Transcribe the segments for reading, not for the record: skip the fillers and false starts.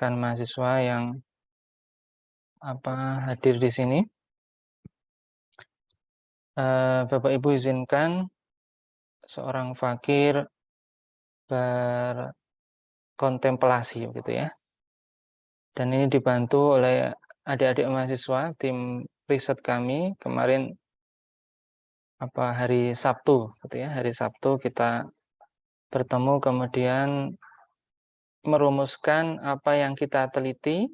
rekan mahasiswa yang hadir di sini. Bapak Ibu izinkan seorang fakir berkontemplasi gitu ya. Dan ini dibantu oleh adik-adik mahasiswa tim riset kami kemarin hari Sabtu gitu ya. Hari Sabtu kita bertemu kemudian merumuskan apa yang kita teliti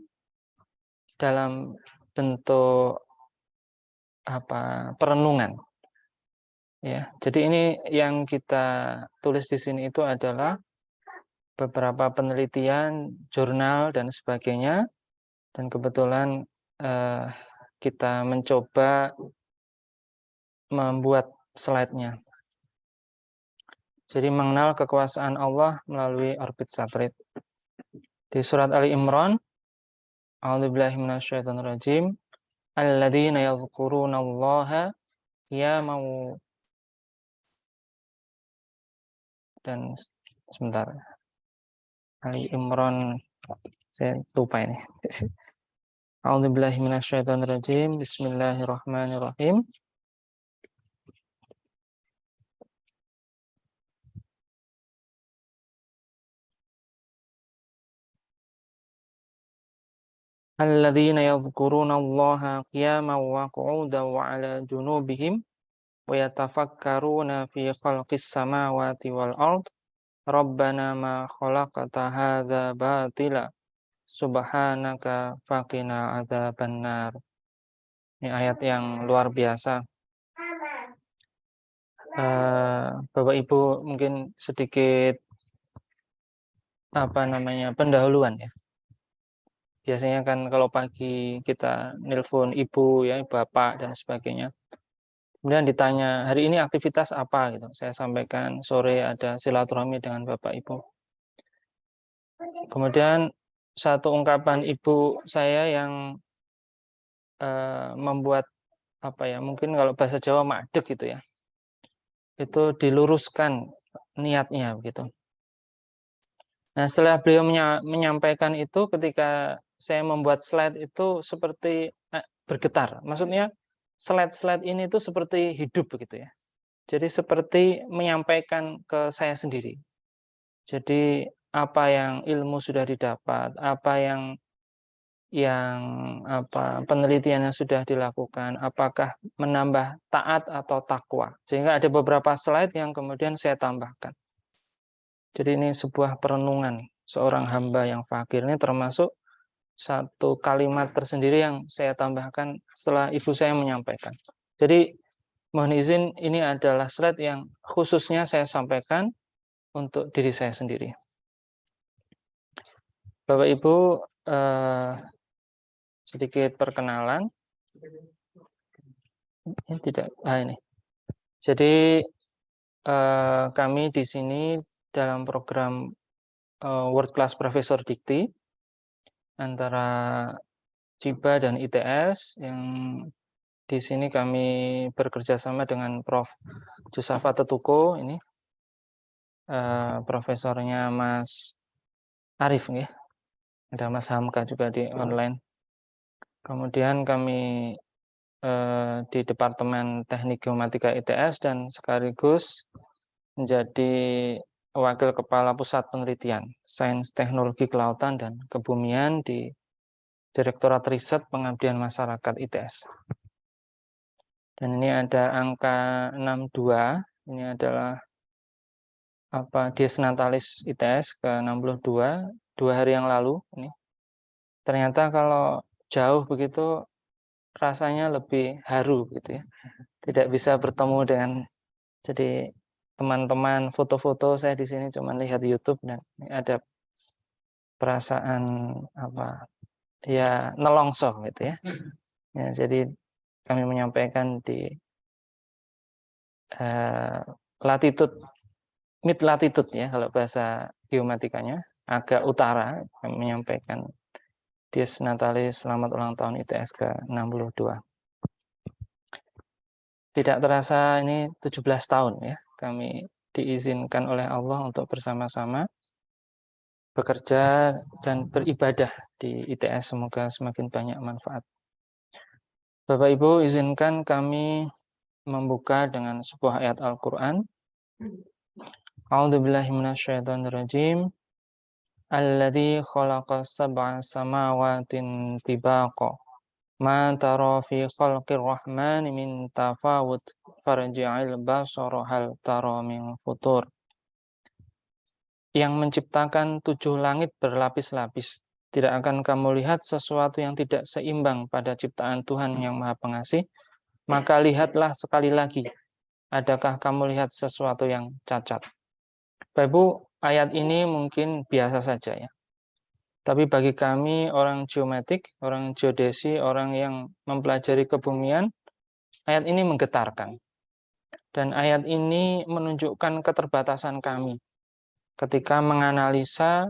dalam bentuk perenungan. Ya, jadi ini yang kita tulis di sini itu adalah beberapa penelitian, jurnal dan sebagainya. Dan kebetulan kita mencoba membuat slide-nya. Jadi mengenal kekuasaan Allah melalui orbit satelit. Di surat Ali Imran, A'udzubillahi minasyaitonirrajim, alladzina yadhkurunallaha qiyaman dan sebentar. Ali Imran saya lupa ini. A'udzubillahi minasyaitonirrajim. Bismillahirrahmanirrahim. Alladzina yadhkurunallaha qiyaman wa qu'udan wa 'ala junubihim wa yatafakkaruna fi khalqis samawati wal ard. Rabbana ma khalaqta hadza batila subhanaka faqina adzabannar. Ini ayat yang luar biasa. Bapak Ibu mungkin sedikit pendahuluan ya. Biasanya kan kalau pagi kita nelpon ibu ya, bapak dan sebagainya. Kemudian ditanya, hari ini aktivitas apa gitu. Saya sampaikan sore ada silaturahmi dengan bapak ibu. Kemudian satu ungkapan ibu saya yang membuat mungkin kalau bahasa Jawa makdek gitu ya. Itu diluruskan niatnya begitu. Nah, setelah beliau menyampaikan itu, ketika saya membuat slide itu seperti bergetar. Maksudnya slide-slide ini itu seperti hidup begitu ya. Jadi seperti menyampaikan ke saya sendiri. Jadi apa yang ilmu sudah didapat, apa yang penelitian yang sudah dilakukan, apakah menambah taat atau takwa. Sehingga ada beberapa slide yang kemudian saya tambahkan. Jadi ini sebuah perenungan seorang hamba yang fakir. Ini termasuk satu kalimat tersendiri yang saya tambahkan setelah ibu saya menyampaikan. Jadi mohon izin, ini adalah slide yang khususnya saya sampaikan untuk diri saya sendiri. Bapak Ibu, sedikit perkenalan. Ini tidak, ini. Jadi kami di sini dalam program World Class Professor Dikti antara CIBA dan ITS, yang di sini kami bekerja sama dengan Prof. Josafa Tetuko, ini profesornya Mas Arif, ya. Ada Mas Hamka juga di online. Kemudian kami di Departemen Teknik Geomatika ITS dan sekaligus menjadi Wakil Kepala Pusat Penelitian Sains Teknologi Kelautan dan Kebumian di Direktorat Riset Pengabdian Masyarakat ITS. Dan ini ada angka 62, ini adalah Dies Natalis ITS ke-62, 2 hari yang lalu. Ini ternyata kalau jauh begitu rasanya lebih haru gitu ya. Tidak bisa bertemu dengan, jadi teman-teman foto-foto saya di sini cuma lihat YouTube dan ada perasaan nelongso gitu ya. Ya, jadi kami menyampaikan di mid latitude ya kalau bahasa geomatikanya, agak utara. Kami menyampaikan Dies Natalis selamat ulang tahun ITS ke-62. Tidak terasa ini 17 tahun ya kami diizinkan oleh Allah untuk bersama-sama bekerja dan beribadah di ITS. Semoga semakin banyak manfaat. Bapak Ibu, izinkan kami membuka dengan sebuah ayat Al-Quran. A'udzubillahi minasyaitonirrajim. Alladzi khalaqa sab'a samawatin tibaqa. Ma tara fi khalqir rahmani min tafawut farji'il basara hal tara min futur. Yang menciptakan 7 langit berlapis-lapis. Tidak akan kamu lihat sesuatu yang tidak seimbang pada ciptaan Tuhan yang Maha Pengasih. Maka lihatlah sekali lagi. Adakah kamu lihat sesuatu yang cacat? Bapak Ibu, ayat ini mungkin biasa saja ya. Tapi bagi kami orang geomatik, orang geodesi, orang yang mempelajari kebumian, ayat ini menggetarkan. Dan ayat ini menunjukkan keterbatasan kami ketika menganalisa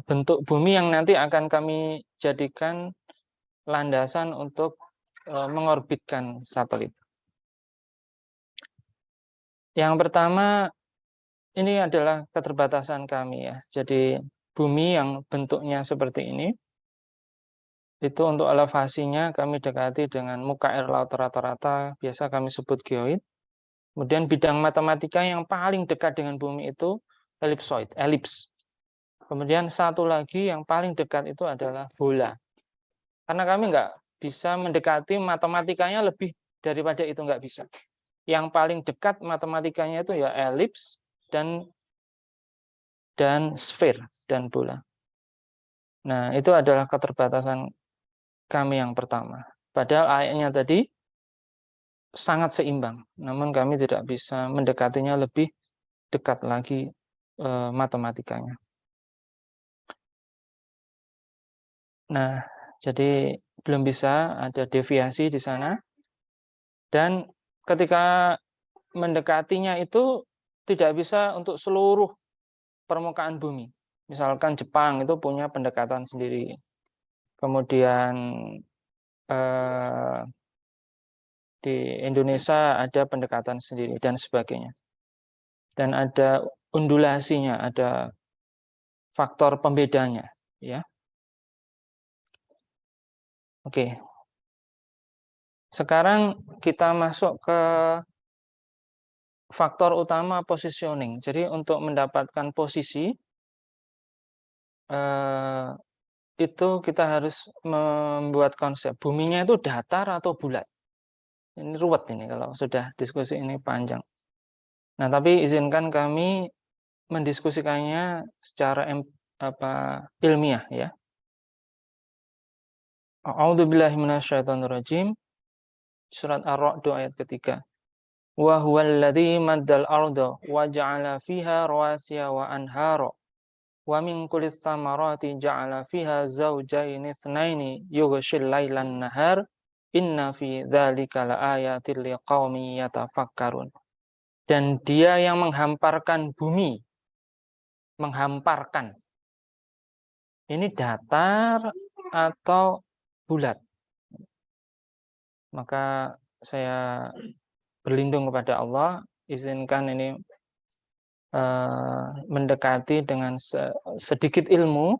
bentuk bumi yang nanti akan kami jadikan landasan untuk mengorbitkan satelit. Yang pertama, ini adalah keterbatasan kami ya. Jadi bumi yang bentuknya seperti ini, itu untuk elevasinya kami dekati dengan muka air laut rata-rata, biasa kami sebut geoid. Kemudian bidang matematika yang paling dekat dengan bumi itu ellipsoid, elips. Kemudian satu lagi yang paling dekat itu adalah bola. Karena kami nggak bisa mendekati matematikanya lebih daripada itu, nggak bisa. Yang paling dekat matematikanya itu ya elips dan sphere dan bola. Nah, itu adalah keterbatasan kami yang pertama. Padahal ayatnya tadi sangat seimbang, namun kami tidak bisa mendekatinya lebih dekat lagi matematikanya. Nah, jadi belum bisa, ada deviasi di sana. Dan ketika mendekatinya itu tidak bisa untuk seluruh permukaan bumi. Misalkan Jepang itu punya pendekatan sendiri. Kemudian di Indonesia ada pendekatan sendiri dan sebagainya. Dan ada undulasinya, ada faktor pembedanya, ya. Oke. Sekarang kita masuk ke faktor utama positioning. Jadi untuk mendapatkan posisi itu kita harus membuat konsep buminya itu datar atau bulat. Ini ruwet ini kalau sudah diskusi ini panjang. Nah, tapi izinkan kami mendiskusikannya secara ilmiah ya. A'udzubillahi minasyaitonirrajim. Surat Ar-Ra'd ayat ketiga. Wa huwallazi maddal arda wa ja'ala fiha rawasiya wa anhara wa min kulli tsamarati ja'ala fiha zawjayn itsnaini yughshil lailan nahar inna fi dzalika laayatil liqaumin yatafakkarun. Dan dia yang menghamparkan bumi, menghamparkan. Ini datar atau bulat? Maka saya berlindung kepada Allah, izinkan ini mendekati dengan sedikit ilmu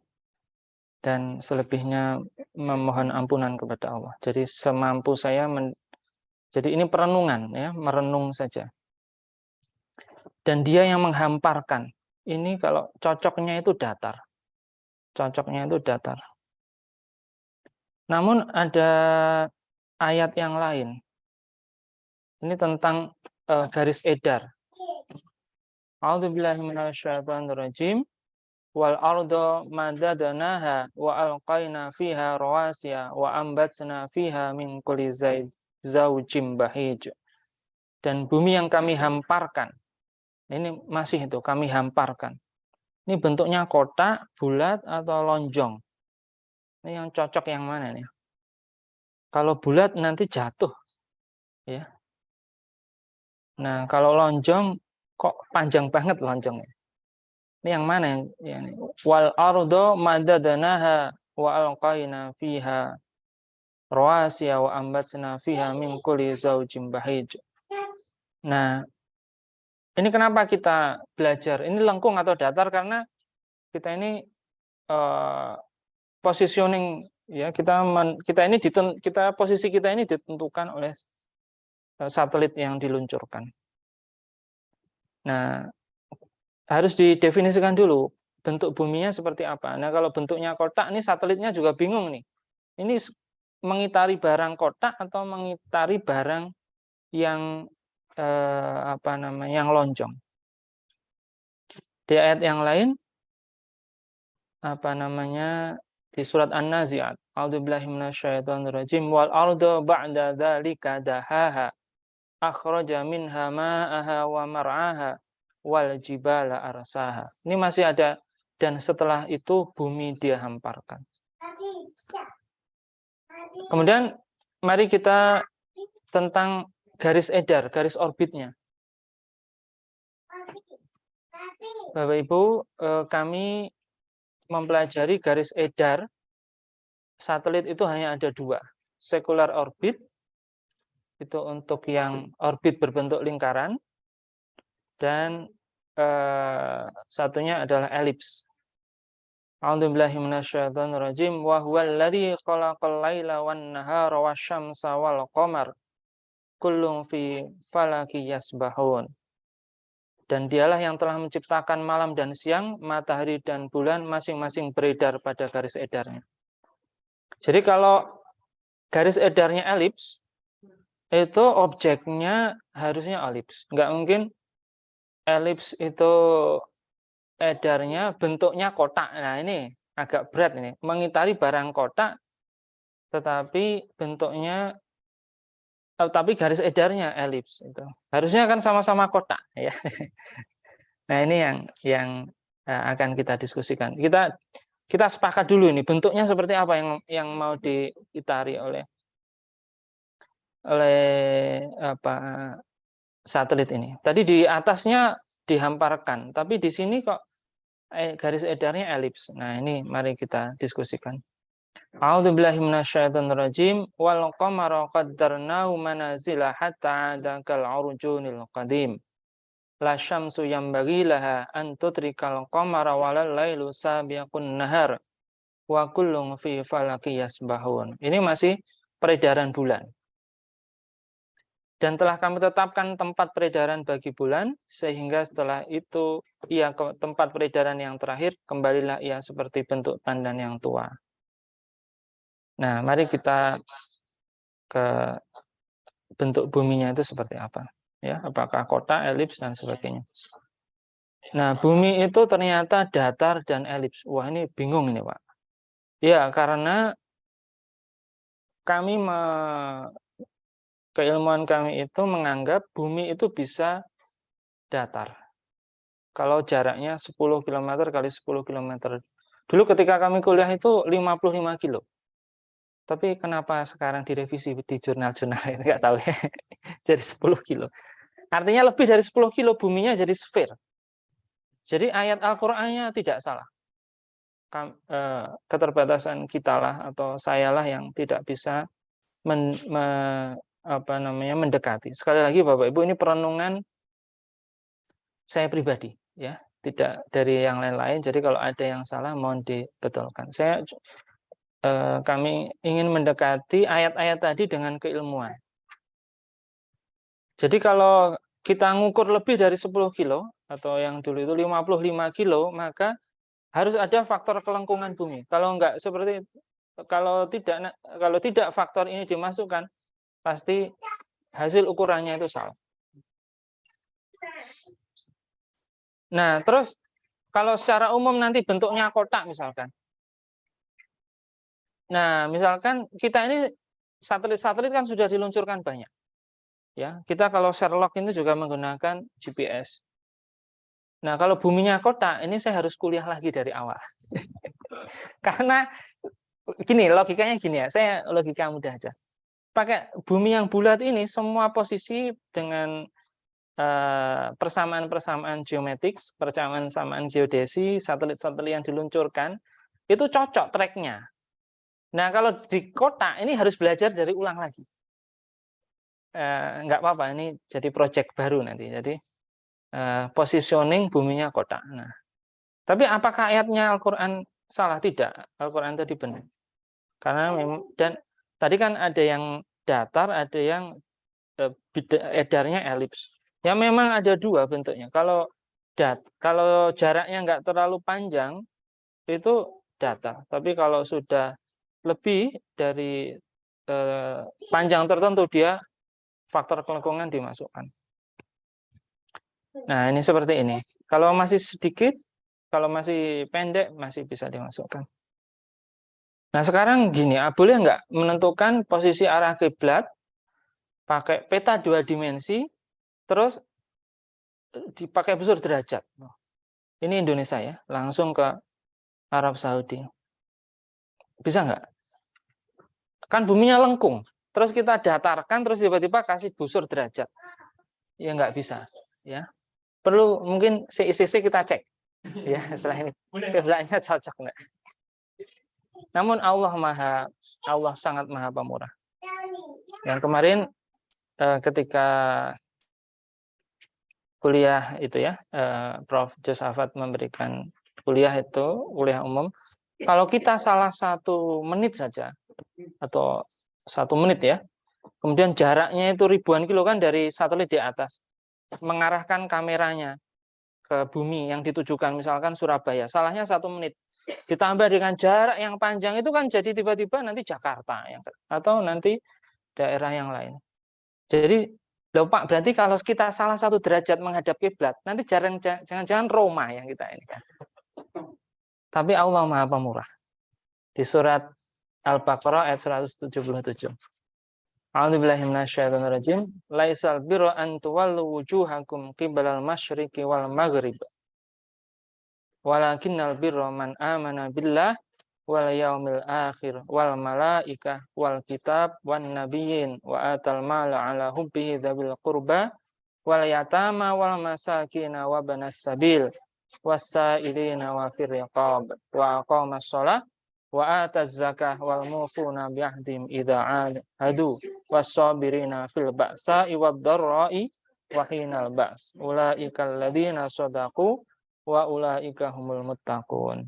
dan selebihnya memohon ampunan kepada Allah. Jadi semampu saya, jadi ini perenungan ya, merenung saja. Dan dia yang menghamparkan. Ini kalau cocoknya itu datar. Cocoknya itu datar. Namun ada ayat yang lain. Ini tentang garis edar. A'udzubillahi minasyaitonirrajim. Wal arda madadnaha wa alqaina fiha rawasiya wa ambatna fiha min kulli zawjin bahij. Dan bumi yang kami hamparkan. Ini masih itu kami hamparkan. Ini bentuknya kotak, bulat atau lonjong. Ini yang cocok yang mana nih? Kalau bulat nanti jatuh, ya. Nah, kalau lonjong kok panjang banget lonjongnya. Ini yang mana yang ini? Wal ardo madadnaha wa alqaina fiha rawasiya wa ambatna fiha min kulli zawjin bahij. Nah, Ini kenapa kita belajar? Ini lengkung atau datar karena kita ini positioning ya posisi kita ini ditentukan oleh satelit yang diluncurkan. Nah, harus didefinisikan dulu bentuk buminya seperti apa. Nah, kalau bentuknya kotak, ini satelitnya juga bingung nih. Ini mengitari barang kotak atau mengitari barang yang yang lonjong. Di ayat yang lain di surat An-Nazi'at, a'udzubillahi minasyaitonirrajim, wal arda ba'da dzalika dahaha akhraja minha ma'aha wa mar'aha wal jibala arsaha. Ini masih ada, dan setelah itu bumi dia hamparkan. Kemudian mari kita tentang garis edar, garis orbitnya. Bapak Ibu, kami mempelajari garis edar satelit itu hanya ada dua. Circular orbit, itu untuk yang orbit berbentuk lingkaran, dan satunya adalah elips. A'udzubillahi minasyaitonirrajim, wa huwal ladzi khalaqal laila wan nahara wasyamsa wal qamar kullun fi falaki yasbahun. Dan dialah yang telah menciptakan malam dan siang, matahari dan bulan masing-masing beredar pada garis edarnya. Jadi kalau garis edarnya elips, itu objeknya harusnya elips. Nggak mungkin elips itu edarnya bentuknya kotak. Nah, ini agak berat ini. Mengitari barang kotak, tetapi bentuknya, tapi garis edarnya elips. Itu harusnya kan sama-sama kotak. Ya. Nah, ini yang akan kita diskusikan. Kita sepakat dulu ini bentuknya seperti apa yang mau diitari oleh satelit ini. Tadi di atasnya dihamparkan, tapi di sini kok garis edarnya elips. Nah, ini mari kita diskusikan. A'udzubillahi minasyaitonirrajim, wal qamara qaddarnahu manazila hatta 'ada kal 'urjunil qadim. La syamsu yanbaghi laha an tudrikal qamara walal lailu sabiqun nahar wa kullun fi falaki yasbahun. Ini masih peredaran bulan. Dan telah kami tetapkan tempat peredaran bagi bulan, sehingga setelah itu ia ke tempat peredaran yang terakhir, kembalilah ia seperti bentuk tandan yang tua. Nah, mari kita ke bentuk buminya itu seperti apa. Ya, apakah kotak, elips, dan sebagainya. Nah, bumi itu ternyata datar dan elips. Wah, ini bingung ini, Pak. Ya, karena keilmuan kami itu menganggap bumi itu bisa datar. Kalau jaraknya 10 km kali 10 km. Dulu ketika kami kuliah itu 55 kilo. Tapi kenapa sekarang direvisi di jurnal-jurnal ini? Nggak tahu ya. Jadi 10 kilo. Artinya lebih dari 10 kilo buminya jadi sphere. Jadi ayat Al-Qur'annya tidak salah. Keterbatasan kita lah atau saya lah yang tidak bisa mendekati. Sekali lagi Bapak Ibu, ini perenungan saya pribadi, ya, tidak dari yang lain-lain. Jadi kalau ada yang salah mohon dibetulkan. Kami ingin mendekati ayat-ayat tadi dengan keilmuan. Jadi kalau kita ngukur lebih dari 10 kilo atau yang dulu itu 55 kilo, maka harus ada faktor kelengkungan bumi. Kalau tidak faktor ini dimasukkan, pasti hasil ukurannya itu salah. Nah, terus kalau secara umum nanti bentuknya kotak misalkan. Nah, misalkan kita ini satelit-satelit kan sudah diluncurkan banyak. Ya, kita kalau Sherlock itu juga menggunakan GPS. Nah, kalau buminya kotak, ini saya harus kuliah lagi dari awal. Karena gini, logikanya gini ya, saya logika mudah aja. Pakai bumi yang bulat ini, semua posisi dengan persamaan-persamaan geometrik, persamaan geodesi, satelit-satelit yang diluncurkan, itu cocok tracknya. Nah, kalau di kotak, ini harus belajar dari ulang lagi. Nggak apa-apa, ini jadi proyek baru nanti. Jadi positioning buminya kotak. Nah, tapi apakah ayatnya Al-Quran salah? Tidak. Al-Quran tadi benar. Karena memang, dan tadi kan ada yang datar, ada yang edarnya elips. Ya memang ada dua bentuknya. Kalau jaraknya nggak terlalu panjang itu datar. Tapi kalau sudah lebih dari panjang tertentu dia faktor kelengkungan dimasukkan. Nah ini seperti ini. Kalau masih sedikit, kalau masih pendek masih bisa dimasukkan. Nah sekarang gini, boleh nggak menentukan posisi arah kiblat pakai peta 2 dimensi, terus dipakai busur derajat. Ini Indonesia ya, langsung ke Arab Saudi. Bisa nggak? Kan buminya lengkung, terus kita datarkan, terus tiba-tiba kasih busur derajat. Ya nggak bisa. Ya, perlu mungkin CICC kita cek. Ya, setelah ini kiblatnya cocok nggak? Namun Allah sangat maha pemurah. Yang kemarin ketika kuliah itu ya, Prof. Josafat memberikan kuliah umum. Kalau kita salah 1 menit saja atau 1 menit ya, kemudian jaraknya itu ribuan kilo kan dari satelit di atas, mengarahkan kameranya ke bumi yang ditujukan misalkan Surabaya, salahnya 1 menit. Ditambah dengan jarak yang panjang itu kan jadi tiba-tiba nanti Jakarta atau nanti daerah yang lain. Jadi, loh Pak, berarti kalau kita salah 1 derajat menghadap kiblat, nanti jangan-jangan Roma yang kita ini kan. Tapi Allah Maha Pemurah. Di surat Al-Baqarah ayat 177. A'udzubillahi minasyaitonirrajim. Laisal birra an tuwallu wujuhakum qibalal masyriqi wal maghrib. Walakinnal birra man amana billah wal yaumil akhir wal malaikah wal kitab wan nabiyyin wa atal mala ala hubbihi dzil qurba wal yatama wal masakin wa banas sabil wasailina wa fir riqab wa aqamas shalah wa ataz zakah wal mufuna bi ahdim idza hadu was-sabirina fil ba'sa'i wad dharra'i wa hinal ba's ulaikal ladzina shadaqu wa ulaika humul muttaqun.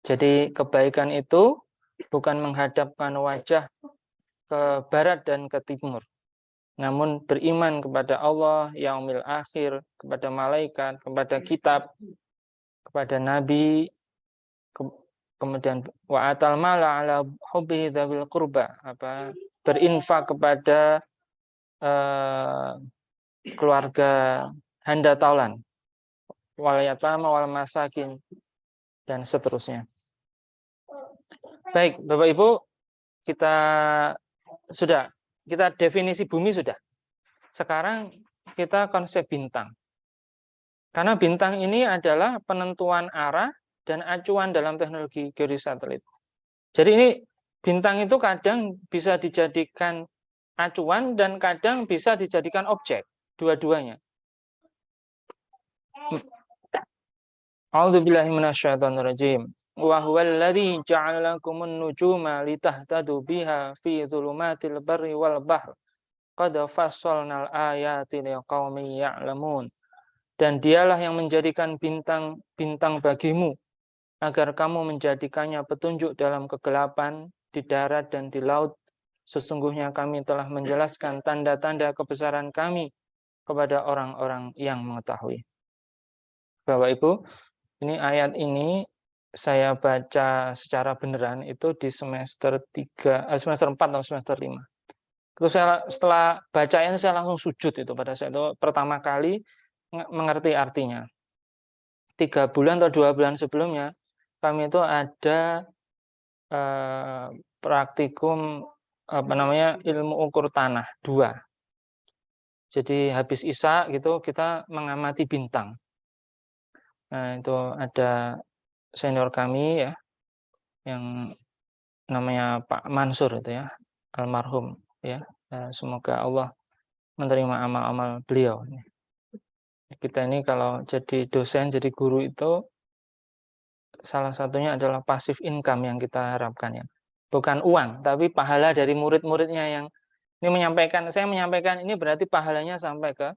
Jadi kebaikan itu bukan menghadapkan wajah ke barat dan ke timur, namun beriman kepada Allah, yaumil akhir, kepada malaikat, kepada kitab, kepada nabi, kemudian wa atal mala ala hubbihi dzil qurba, berinfak kepada keluarga handa taulan, wal yatama wal masakin, dan seterusnya. Baik, Bapak Ibu, kita definisi bumi sudah. Sekarang kita konsep bintang. Karena bintang ini adalah penentuan arah dan acuan dalam teknologi geosatelit. Jadi ini bintang itu kadang bisa dijadikan acuan dan kadang bisa dijadikan objek, dua-duanya. A'udzubillahi minasyaitonirrajim. Wa huwal ladzi ja'ala lakumun nujuma litahtadu biha fi dhulumatil barri wal bahr. Qad fassalnal ayati liqaumin ya'lamun. Dan dialah yang menjadikan bintang-bintang bagimu agar kamu menjadikannya petunjuk dalam kegelapan di darat dan di laut. Sesungguhnya kami telah menjelaskan tanda-tanda kebesaran kami kepada orang-orang yang mengetahui. Bapak Ibu, ini ayat ini saya baca secara beneran itu di semester 4 atau semester 5. Itu setelah bacaan saya langsung sujud itu pada saat itu pertama kali mengerti artinya. 3 bulan atau 2 bulan sebelumnya kami itu ada praktikum ilmu ukur tanah 2. Jadi habis Isya gitu kita mengamati bintang. Nah, itu ada senior kami ya yang namanya Pak Mansur itu ya, almarhum ya. Semoga Allah menerima amal-amal beliau. Kita ini kalau jadi dosen, jadi guru itu salah satunya adalah passive income yang kita harapkan ya. Bukan uang, tapi pahala dari murid-muridnya yang ini saya menyampaikan ini berarti pahalanya sampai ke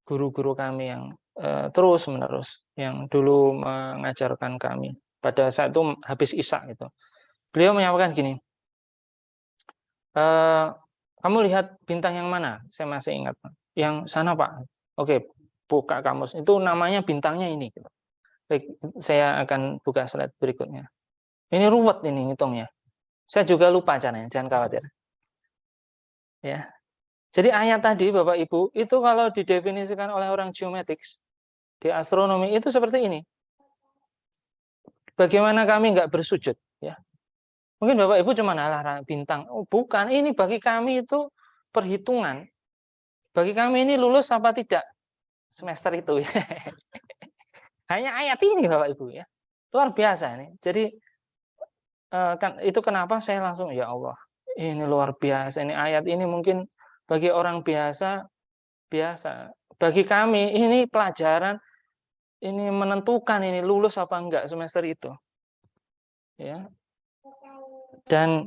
guru-guru kami yang terus-menerus yang dulu mengajarkan kami pada saat itu habis Isya gitu. Beliau menyampaikan gini, kamu lihat bintang yang mana? Saya masih ingat, yang sana Pak. Oke, buka kamus. Itu namanya bintangnya ini. Baik, saya akan buka slide berikutnya. Ini ruwet ini ngitungnya. Saya juga lupa caranya, jangan khawatir. Ya. Jadi ayat tadi Bapak Ibu, itu kalau didefinisikan oleh orang geomatics di astronomi itu seperti ini. Bagaimana kami nggak bersujud, ya? Mungkin Bapak Ibu cuma alah bintang. Oh, bukan, ini bagi kami itu perhitungan. Bagi kami ini lulus apa tidak semester itu. Hanya ayat ini Bapak Ibu ya. Luar biasa ini. Jadi kan itu kenapa saya langsung ya Allah, ini luar biasa ini ayat ini mungkin bagi orang biasa. Bagi kami ini pelajaran ini menentukan ini lulus apa enggak semester itu. Ya. Dan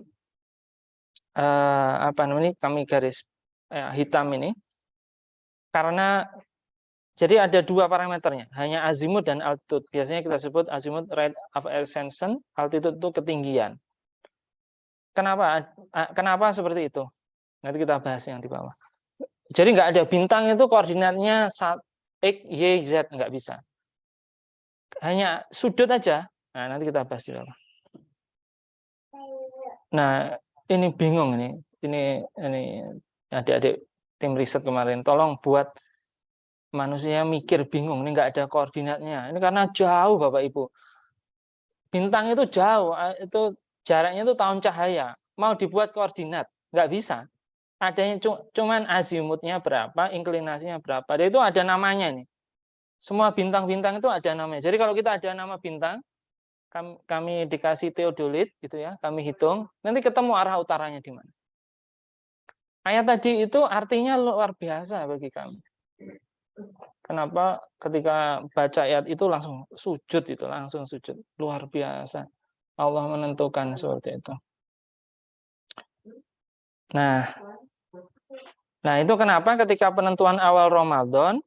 apa namanya kami garis hitam ini karena jadi ada dua parameternya, hanya azimut dan altitude. Biasanya kita sebut azimut rate of ascension, altitude itu ketinggian. Kenapa seperti itu? Nanti kita bahas yang di bawah. Jadi nggak ada bintang itu koordinatnya X, Y, Z, nggak bisa. Hanya sudut aja. Nah, nanti kita bahas di bawah. Nah, ini bingung ini. Ini adik-adik tim riset kemarin. Tolong buat manusia mikir bingung. Ini nggak ada koordinatnya. Ini karena jauh Bapak Ibu. Bintang itu jauh. Itu jaraknya itu tahun cahaya. Mau dibuat koordinat. Nggak bisa. Adanya cuman azimutnya berapa, inklinasinya berapa. Dan itu ada namanya nih. Semua bintang-bintang itu ada namanya. Jadi kalau kita ada nama bintang, kami dikasih teodolit gitu ya, kami hitung, nanti ketemu arah utaranya di mana. Ayat tadi itu artinya luar biasa bagi kami. Kenapa ketika baca ayat itu langsung sujud itu, langsung sujud. Luar biasa. Allah menentukan seperti itu. Nah, itu kenapa ketika penentuan awal Ramadan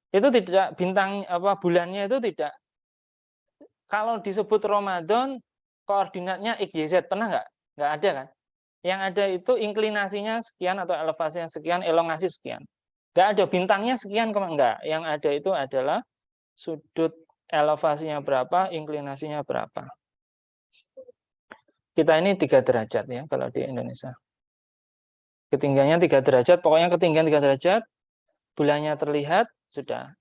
itu tidak bintang bulannya itu tidak, kalau disebut Ramadan koordinatnya XYZ pernah nggak ada kan? Yang ada itu inklinasinya sekian atau elevasinya sekian, elongasi sekian. Nggak ada bintangnya sekian enggak. Yang ada itu adalah sudut elevasinya berapa, inklinasinya berapa. Kita ini 3 derajat ya kalau di Indonesia. Ketinggiannya 3 derajat, pokoknya ketinggian 3 derajat, bulannya terlihat, sudah.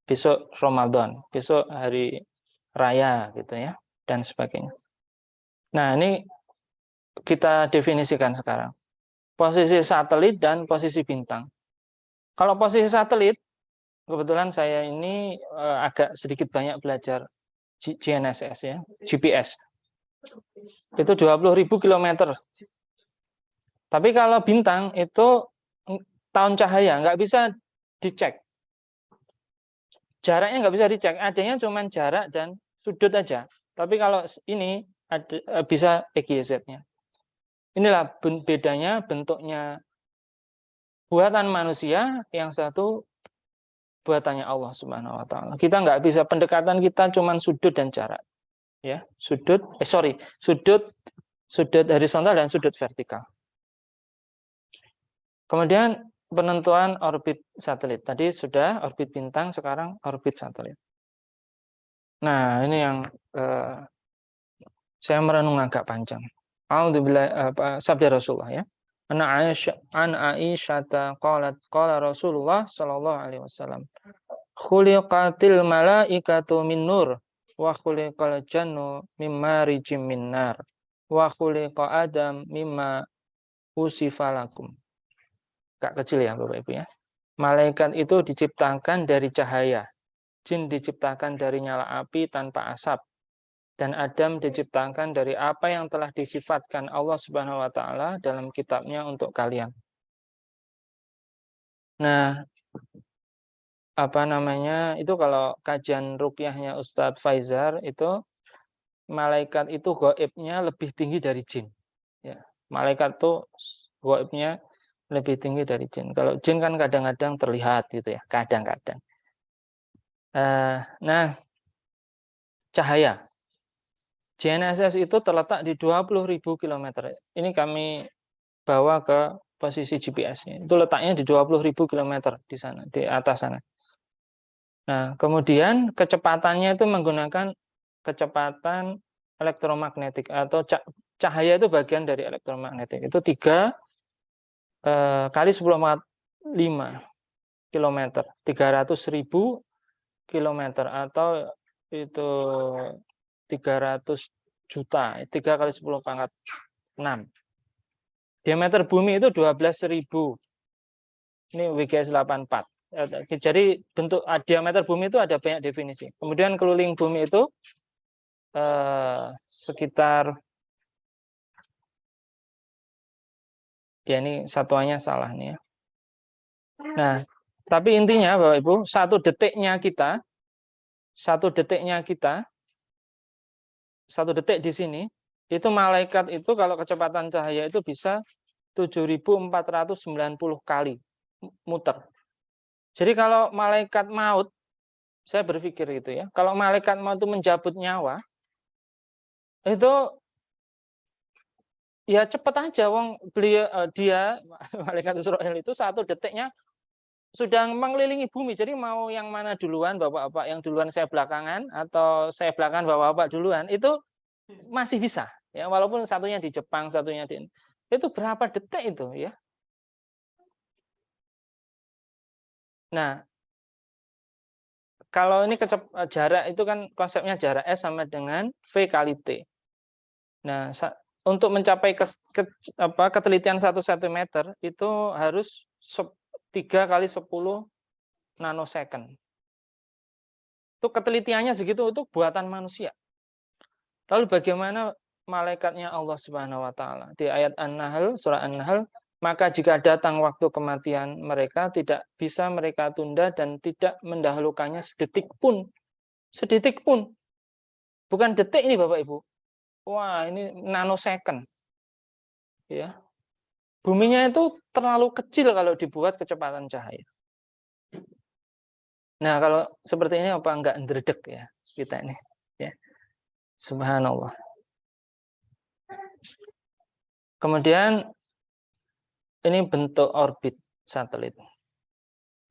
Besok Ramadan, besok hari raya gitu ya, dan sebagainya. Nah, ini kita definisikan sekarang. Posisi satelit dan posisi bintang. Kalau posisi satelit, kebetulan saya ini agak sedikit banyak belajar GNSS ya, GPS. Itu 20.000 km. Tapi kalau bintang itu tahun cahaya, nggak bisa dicek. Jaraknya nggak bisa dicek, adanya cuma jarak dan sudut aja. Tapi kalau ini bisa XYZ-nya. Inilah bedanya bentuknya buatan manusia, yang satu buatannya Allah Subhanahu wa taala. Kita nggak bisa, pendekatan kita cuma sudut dan jarak. Ya, sudut horizontal dan sudut vertikal. Kemudian penentuan orbit satelit. Tadi sudah orbit bintang, sekarang orbit satelit. Nah, ini yang saya merenung agak panjang. Sabda Rasulullah ya. An Aisyah qalat qala Rasulullah sallallahu alaihi wasallam. Khuliqatil malaikatu min nur wa khuliqal jannu mimma rijim min nar wa khuliqa Adam mimma usifalakum. Agak kecil ya Bapak Ibu ya. Malaikat itu diciptakan dari cahaya. Jin diciptakan dari nyala api tanpa asap. Dan Adam diciptakan dari apa yang telah disifatkan Allah Subhanahu wa taala dalam kitabnya untuk kalian. Nah, apa namanya? Itu kalau kajian ruqyahnya Ustadz Faizar itu malaikat itu gaibnya lebih tinggi dari jin. Ya, malaikat itu gaibnya lebih tinggi dari jin. Kalau jin kan kadang-kadang terlihat gitu ya, kadang-kadang. Nah, cahaya. GNSS itu terletak di 20.000 km. Ini kami bawa ke posisi GPS-nya. Itu letaknya di 20.000 km di sana, di atas sana. Nah, kemudian kecepatannya itu menggunakan kecepatan elektromagnetik atau cahaya itu bagian dari elektromagnetik. Itu 3 kali 10⁻5 km, 300.000 km atau itu 300 juta, 3 kali 10⁻6. Diameter bumi itu 12.000. Ini WGS 84. Jadi bentuk diameter bumi itu ada banyak definisi. Kemudian keliling bumi itu sekitar, ya ini satuannya salah nih ya. Nah, tapi intinya Bapak Ibu, satu detiknya kita, satu detik di sini, itu malaikat itu kalau kecepatan cahaya itu bisa 7.490 kali muter. Jadi kalau malaikat maut, saya berpikir gitu ya, kalau malaikat maut itu menjabut nyawa, itu ya cepet aja, wong dia malaikat Israel itu satu detiknya sudah mengelilingi bumi. Jadi mau yang mana duluan, bapak-bapak yang duluan saya belakangan, atau saya belakangan bapak-bapak duluan, itu masih bisa. Ya, walaupun satunya di Jepang, satunya di itu berapa detik itu ya. Nah, kalau ini jarak itu kan konsepnya jarak S sama dengan V kali T. Nah, untuk mencapai ketelitian 1 cm itu harus 3 kali 10 nanosecond. Itu ketelitiannya segitu, itu buatan manusia. Lalu bagaimana malaikatnya Allah Subhanahu wa taala? Di ayat An-Nahl, surah An-Nahl, maka jika datang waktu kematian mereka, tidak bisa mereka tunda dan tidak mendahulukannya sedetik pun. Sedetik pun. Bukan detik ini Bapak Ibu. Wah, ini nanosecond. Ya. Buminya itu terlalu kecil kalau dibuat kecepatan cahaya. Nah, kalau seperti ini apa enggak ndredeg ya kita ini, ya. Subhanallah. Kemudian ini bentuk orbit satelit.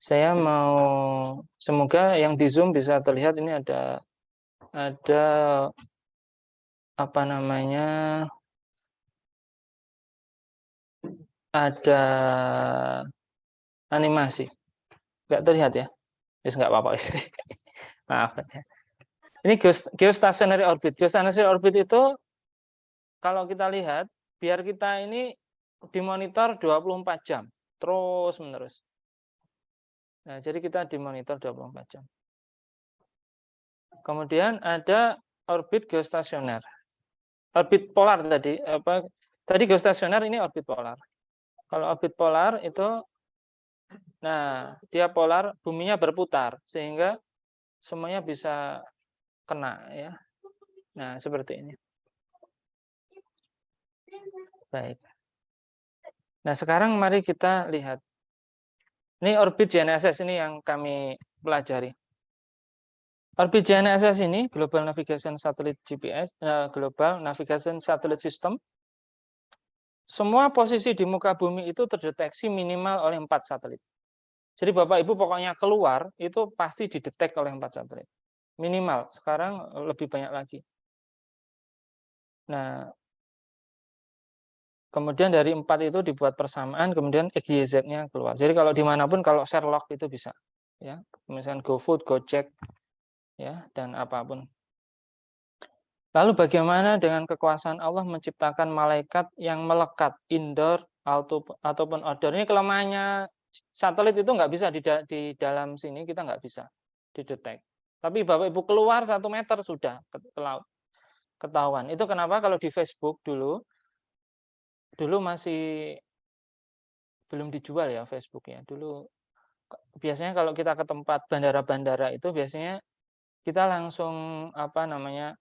Saya mau, semoga yang di Zoom bisa terlihat, ini ada apa namanya? Ada animasi. Enggak terlihat ya? Yes, enggak apa-apa. Maaf ya. Ini geostationary orbit. Geostationary orbit itu kalau kita lihat, biar kita ini dimonitor 24 jam terus menerus. Nah, jadi kita dimonitor 24 jam. Kemudian ada orbit geostasioner. Orbit polar tadi, tadi geostasioner, ini orbit polar. Kalau orbit polar itu, nah, dia polar, buminya berputar sehingga semuanya bisa kena ya. Nah, seperti ini. Baik. Nah, sekarang mari kita lihat. Ini orbit GNSS ini yang kami pelajari. Orbit GNSS ini, Global Navigation Satellite GPS, Global Navigation Satellite System. Semua posisi di muka bumi itu terdeteksi minimal oleh 4 satelit. Jadi Bapak Ibu pokoknya keluar, itu pasti didetek oleh 4 satelit. Minimal, sekarang lebih banyak lagi. Nah, kemudian dari 4 itu dibuat persamaan, kemudian XYZ-nya keluar. Jadi kalau dimanapun, kalau Sherlock itu bisa, ya, misalnya GoFood, Gojek, ya, dan apapun. Lalu bagaimana dengan kekuasaan Allah menciptakan malaikat yang melekat indoor ataupun outdoor? Ini kelemahannya satelit itu nggak bisa di dalam sini, kita nggak bisa didetek. Tapi Bapak Ibu keluar 1 meter sudah ke laut, ketahuan. Itu kenapa kalau di Facebook dulu masih belum dijual ya Facebook ya. Dulu biasanya kalau kita ke tempat bandara-bandara itu biasanya kita langsung apa namanya,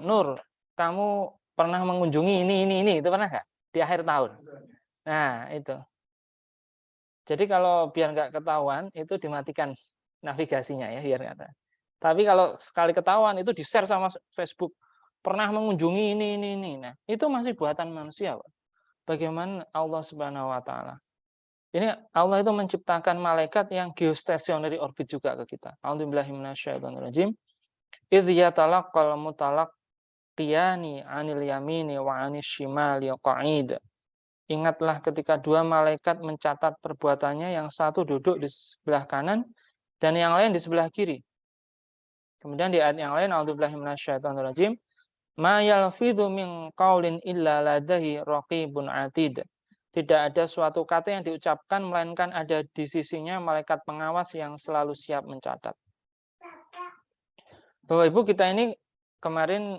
Nur, kamu pernah mengunjungi ini itu pernah nggak di akhir tahun? Nah, itu. Jadi kalau biar nggak ketahuan, itu dimatikan navigasinya ya, biar nggak tahu. Tapi kalau sekali ketahuan, itu di-share sama Facebook. Pernah mengunjungi ini. Nah, itu masih buatan manusia, Pak. Bagaimana Allah Subhanahu wa taala. Ini Allah itu menciptakan malaikat yang geostationary orbit juga ke kita. A'udzubillahi minasyaitonirrajim. Idz yatalaqqal mutalaqiyani 'anil yamini wa 'anis shimali qa'id. Ingatlah ketika dua malaikat mencatat perbuatannya, yang satu duduk di sebelah kanan dan yang lain di sebelah kiri. Kemudian di ayat yang lain, a'udzubillahi minasyaitonirrajim, ma yalfidzu min qaulin illa ladaihi raqibun atid. Tidak ada suatu kata yang diucapkan melainkan ada di sisinya malaikat pengawas yang selalu siap mencatat. Bapak Ibu, kita ini kemarin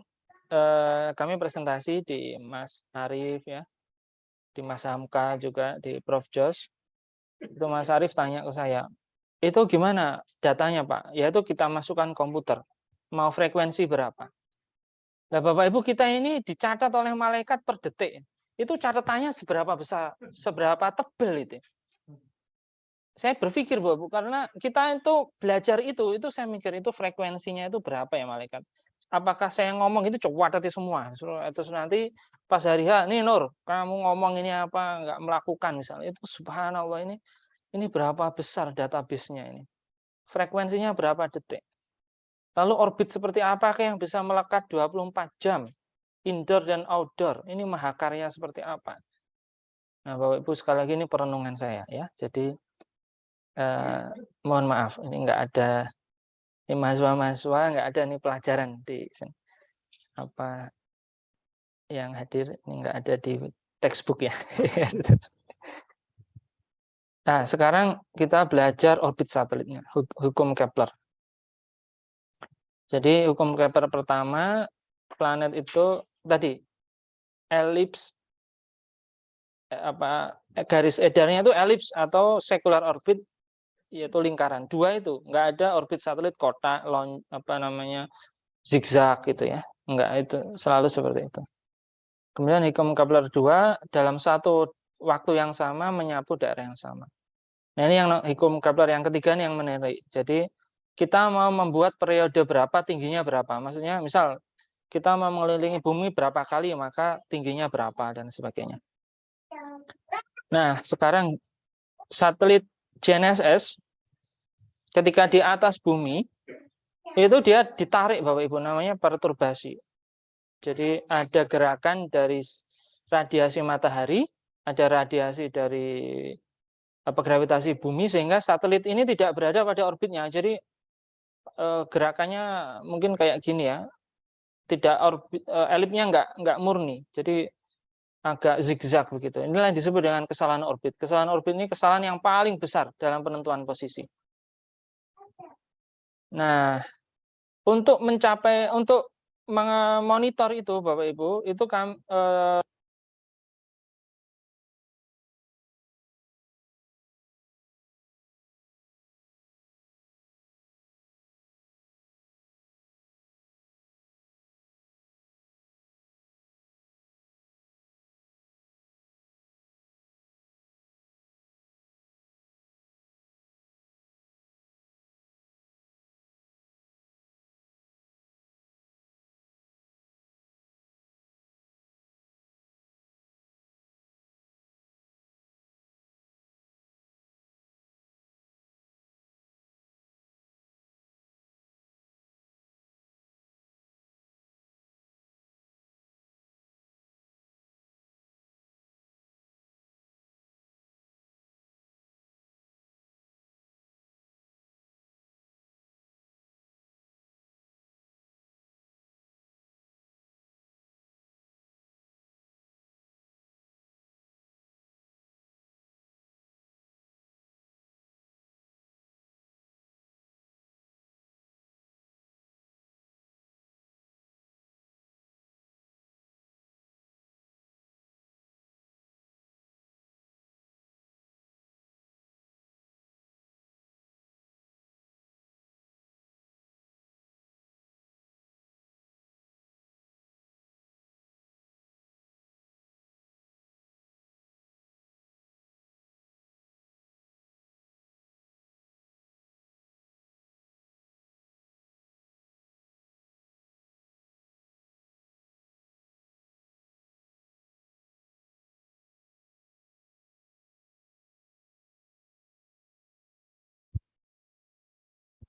kami presentasi di Mas Arif ya, di Mas Hamka juga, di Prof Jos. Itu Mas Arif tanya ke saya, itu gimana datanya Pak? Yaitu kita masukkan komputer, mau frekuensi berapa? Nah Bapak Ibu, kita ini dicatat oleh malaikat per detik. Itu catatannya seberapa besar, seberapa tebal itu. Saya berpikir Bapak Ibu, karena kita itu belajar itu saya mikir itu frekuensinya itu berapa ya malaikat. Apakah saya ngomong itu coba tadi semua, terus nanti pas hari H, nih Nur, kamu ngomong ini apa, nggak melakukan misalnya, itu subhanallah ini berapa besar database-nya ini. Frekuensinya berapa detik. Lalu orbit seperti apakah yang bisa melekat 24 jam, indoor dan outdoor. Ini mahakarya seperti apa. Nah Bapak Ibu, sekali lagi ini perenungan saya ya. Jadi mohon maaf, ini nggak ada, ini mahasiswa-mahasiswa nggak ada nih pelajaran di sini. Apa yang hadir ini nggak ada di textbook ya. Nah, sekarang kita belajar orbit satelitnya, hukum Kepler. Jadi hukum Kepler pertama, planet itu tadi elips garis edarnya itu elips atau circular orbit, yaitu lingkaran. Dua itu, nggak ada orbit satelit kotak, zigzag gitu ya. Enggak, itu selalu seperti itu. Kemudian hukum Kepler 2, dalam satu waktu yang sama menyapu daerah yang sama. Nah, ini yang hukum Kepler yang ketiga nih yang menarik. Jadi kita mau membuat periode berapa, tingginya berapa. Maksudnya misal kita mau mengelilingi bumi berapa kali, maka tingginya berapa dan sebagainya. Nah, sekarang satelit GNSS ketika di atas bumi itu dia ditarik Bapak Ibu, namanya perturbasi. Jadi ada gerakan dari radiasi matahari, ada radiasi dari gravitasi bumi, sehingga satelit ini tidak berada pada orbitnya. Jadi gerakannya mungkin kayak gini ya, tidak elipnya nggak murni, jadi agak zigzag begitu. Inilah yang disebut dengan kesalahan orbit. Kesalahan orbit ini kesalahan yang paling besar dalam penentuan posisi. Nah, untuk memonitor itu Bapak Ibu, itu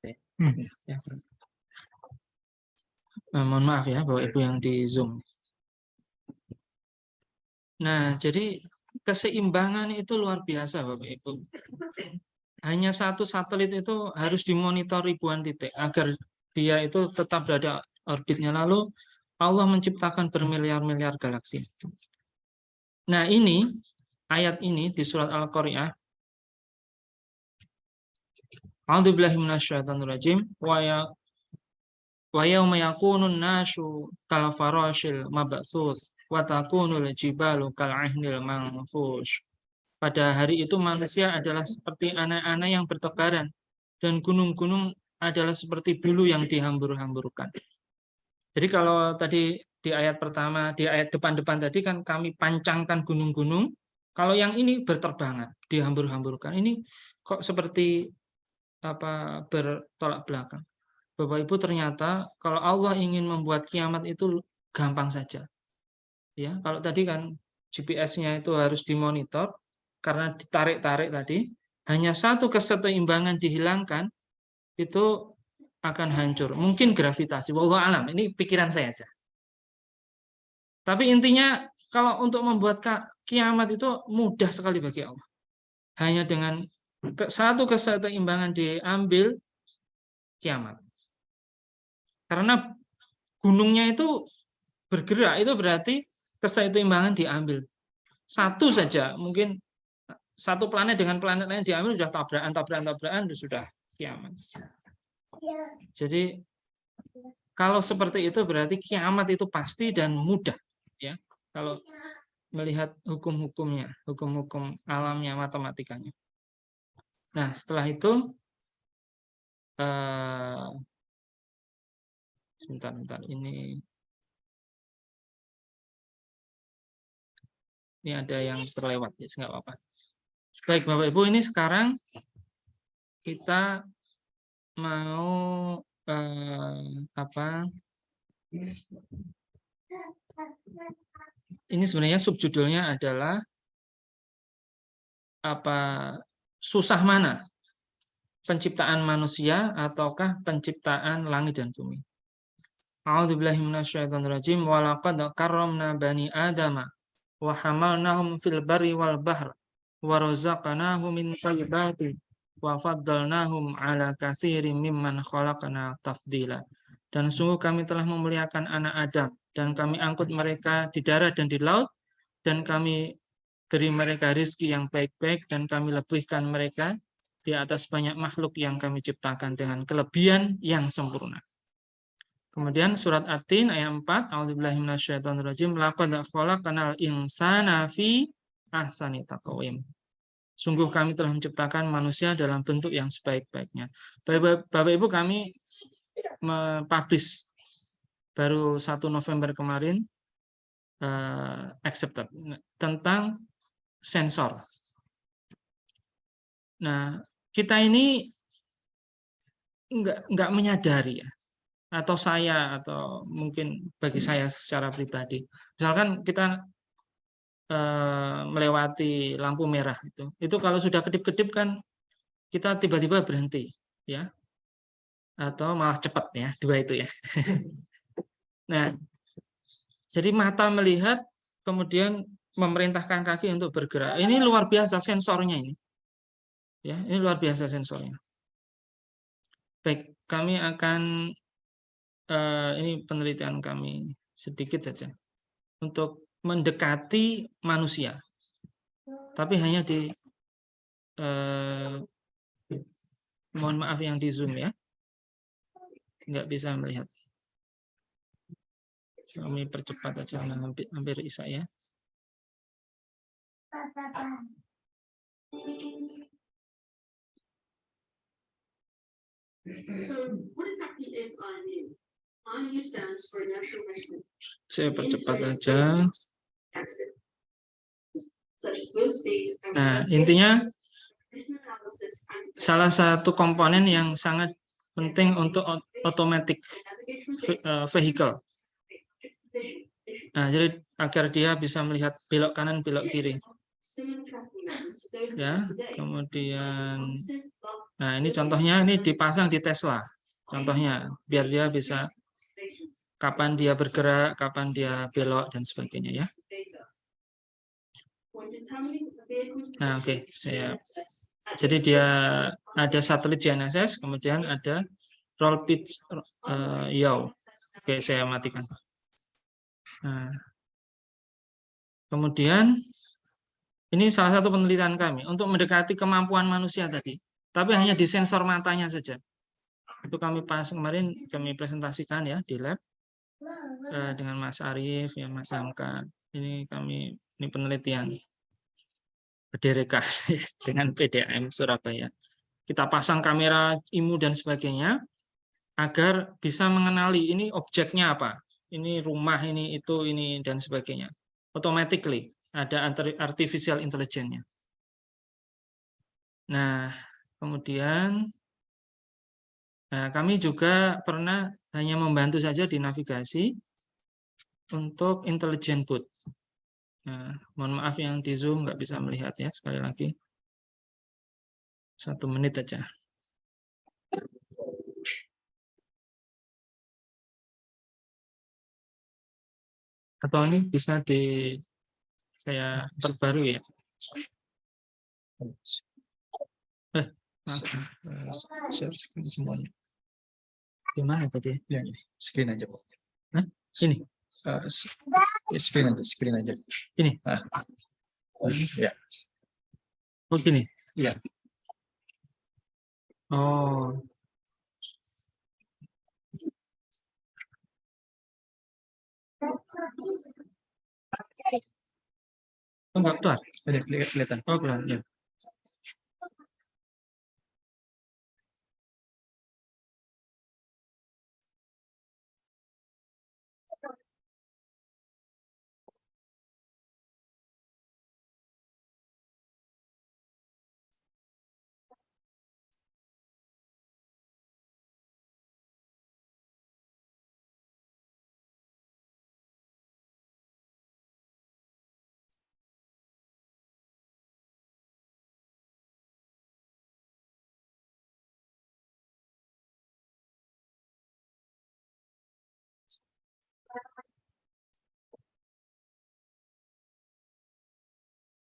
Ya. Mohon maaf ya, Bapak Ibu yang di Zoom. Nah, jadi keseimbangan itu luar biasa, Bapak Ibu. Hanya satu satelit itu harus dimonitor ribuan titik agar dia itu tetap berada orbitnya. Lalu Allah menciptakan bermiliar-miliar galaksi. Nah, ini ayat ini di surat Al-Qari'ah. A'udzubillahi minasyaitonirrajim. Wa yauma yakunun nasu kal farashil mabthus wa takunul jibalu kal ahnil manfush. Pada hari itu manusia adalah seperti anak-anak yang bertebaran dan gunung-gunung adalah seperti bulu yang dihambur-hamburkan. Jadi kalau tadi di ayat pertama, di ayat depan-depan tadi kan kami pancangkan gunung-gunung, kalau yang ini berterbangan, dihambur-hamburkan. Ini kok seperti apa bertolak belakang. Bapak Ibu, ternyata kalau Allah ingin membuat kiamat itu gampang saja. Ya, kalau tadi kan GPS-nya itu harus dimonitor karena ditarik-tarik tadi, hanya satu keseimbangan dihilangkan itu akan hancur. Mungkin gravitasi, wallahu alam, ini pikiran saya aja. Tapi intinya kalau untuk membuat kiamat itu mudah sekali bagi Allah. Hanya dengan satu keseimbangan diambil, kiamat. Karena gunungnya itu bergerak, itu berarti keseimbangan diambil. Satu saja, mungkin satu planet dengan planet lain diambil sudah tabrakan, sudah kiamat. Jadi kalau seperti itu berarti kiamat itu pasti dan mudah, ya. Kalau melihat hukum-hukumnya, hukum-hukum alamnya, matematikanya. Nah, setelah itu sebentar ini ada yang terlewat, ya, nggak apa-apa. Baik Bapak Ibu, ini sekarang kita mau ini sebenarnya subjudulnya adalah susah mana, penciptaan manusia ataukah penciptaan langit dan bumi. A'udzubillahi minasyaitonirrajim. Wa laqad karramna bani adama wa hamalnahum fil barri wal bahr wa razaqnahum min thayyibati wa faddalnahum ala katsirin mimman khalaqna tafdila. Dan sungguh kami telah memuliakan anak Adam dan kami angkut mereka di darat dan di laut dan kami beri mereka rizki yang baik-baik dan kami lebihkan mereka di atas banyak makhluk yang kami ciptakan dengan kelebihan yang sempurna. Kemudian surat At-Tin ayat 4, A'udzubillahi minasyaitonirrajim, laqad khalaqnal insana fi ahsani taqwim. Sungguh kami telah menciptakan manusia dalam bentuk yang sebaik-baiknya. Bapak Ibu, kami mempublish baru 1 November kemarin accepted tentang sensor. Nah, kita ini nggak menyadari, ya, atau saya, atau mungkin bagi saya secara pribadi. Misalkan kita melewati lampu merah itu kalau sudah kedip-kedip kan kita tiba-tiba berhenti, ya, atau malah cepat, ya, dua itu, ya. Nah, jadi mata melihat, kemudian memerintahkan kaki untuk bergerak. Ini luar biasa sensornya ini, ya, ini luar biasa sensornya. Baik, kami akan ini penelitian kami sedikit saja untuk mendekati manusia, tapi hanya di mohon maaf yang di Zoom, ya, nggak bisa melihat. Kami percepat aja, hampir Isa, ya. Saya percepat aja. Nah, intinya salah satu komponen yang sangat penting untuk automatic vehicle. Nah, jadi agar dia bisa melihat belok kanan, belok kiri. Ya, kemudian Nah, ini contohnya ini dipasang di Tesla. Contohnya, biar dia bisa kapan dia bergerak, kapan dia belok, dan sebagainya ya. Nah, oke, saya. Jadi dia ada satelit GNSS, kemudian ada roll pitch yaw. Oke, saya matikan. Nah, kemudian ini salah satu penelitian kami untuk mendekati kemampuan manusia tadi, tapi hanya di sensor matanya saja. Itu kami kemarin kami presentasikan ya di lab dengan Mas Arief, ya Mas Hamka. Ini penelitian Dereka dengan PDAM Surabaya. Kita pasang kamera IMU dan sebagainya agar bisa mengenali ini objeknya apa, ini rumah, ini itu, ini dan sebagainya. Automatically ada artificial intelligence-nya. Nah, kemudian kami juga pernah hanya membantu saja di navigasi untuk intelligent boot. Nah, mohon maaf yang di Zoom nggak bisa melihat ya, sekali lagi. 1 menit aja. Atau ini bisa saya perbarui ya. Share screen semuanya. Gimana tadi? Ya, screen aja, Pak. Ini? Screen aja. Ini? Ya. Oh, gini? Ya. Oh. Oh, enggak keluar? Ada kelihatan. Oh, keluar, ya.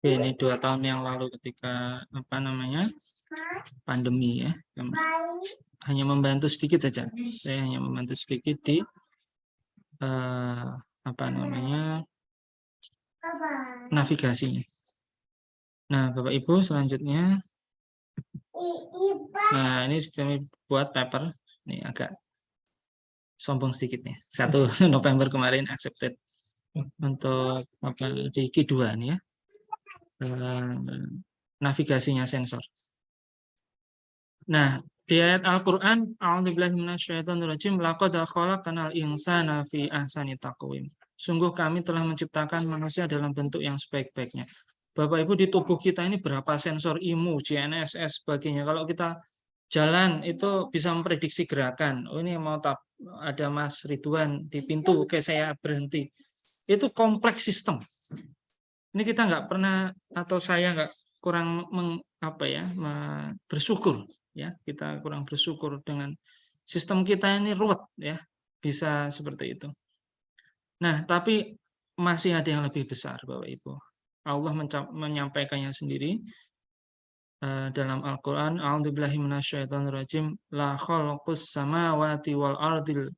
Ini 2 tahun yang lalu ketika pandemi ya, hanya membantu sedikit saja. Saya hanya membantu sedikit di navigasinya. Nah, Bapak Ibu selanjutnya, nah ini kami buat paper, ini agak sombong sedikit nih. 1 November kemarin accepted untuk di Q2 nih ya. Navigasinya sensor. Nah, di ayat Al-Qur'an, a'udzubillahi minasyaitonirrajim, laqad khalaqnal insana fi ahsani taqwim. Sungguh kami telah menciptakan manusia dalam bentuk yang sebaik-baiknya. Bapak Ibu, di tubuh kita ini berapa sensor IMU, GNSS, sebagainya. Kalau kita jalan itu bisa memprediksi gerakan. Oh, ini mau ada Mas Ridwan di pintu, oke saya berhenti. Itu kompleks sistem. Ini kita nggak pernah, atau saya nggak kurang bersyukur ya, kita kurang bersyukur dengan sistem kita ini ruwet ya, bisa seperti itu. Nah, tapi masih ada yang lebih besar Bapak Ibu. Allah menyampaikannya sendiri dalam Al-Qur'an, a'udzubillahi minasyaitonirrajim, la khalaqus samawati wal ardil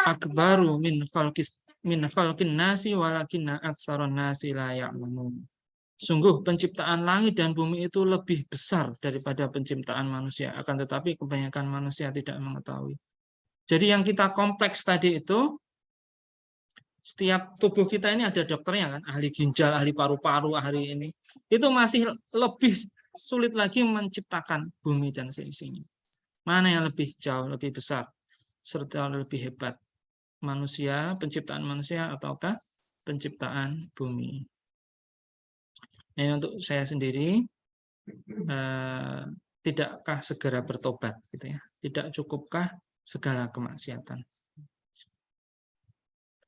akbaru min khalqin nasi walakinna aktsaron nasi la ya'lamun. Sungguh penciptaan langit dan bumi itu lebih besar daripada penciptaan manusia, akan tetapi kebanyakan manusia tidak mengetahui. Jadi yang kita kompleks tadi itu, setiap tubuh kita ini ada dokternya kan, ahli ginjal, ahli paru-paru, ahli ini. Itu masih lebih sulit lagi menciptakan bumi dan seisinya. Mana yang lebih jauh, lebih besar, serta lebih hebat? Manusia, penciptaan manusia, ataukah penciptaan bumi? Ini untuk saya sendiri, tidakkah segera bertobat gitu ya? Tidak cukupkah segala kemaksiatan?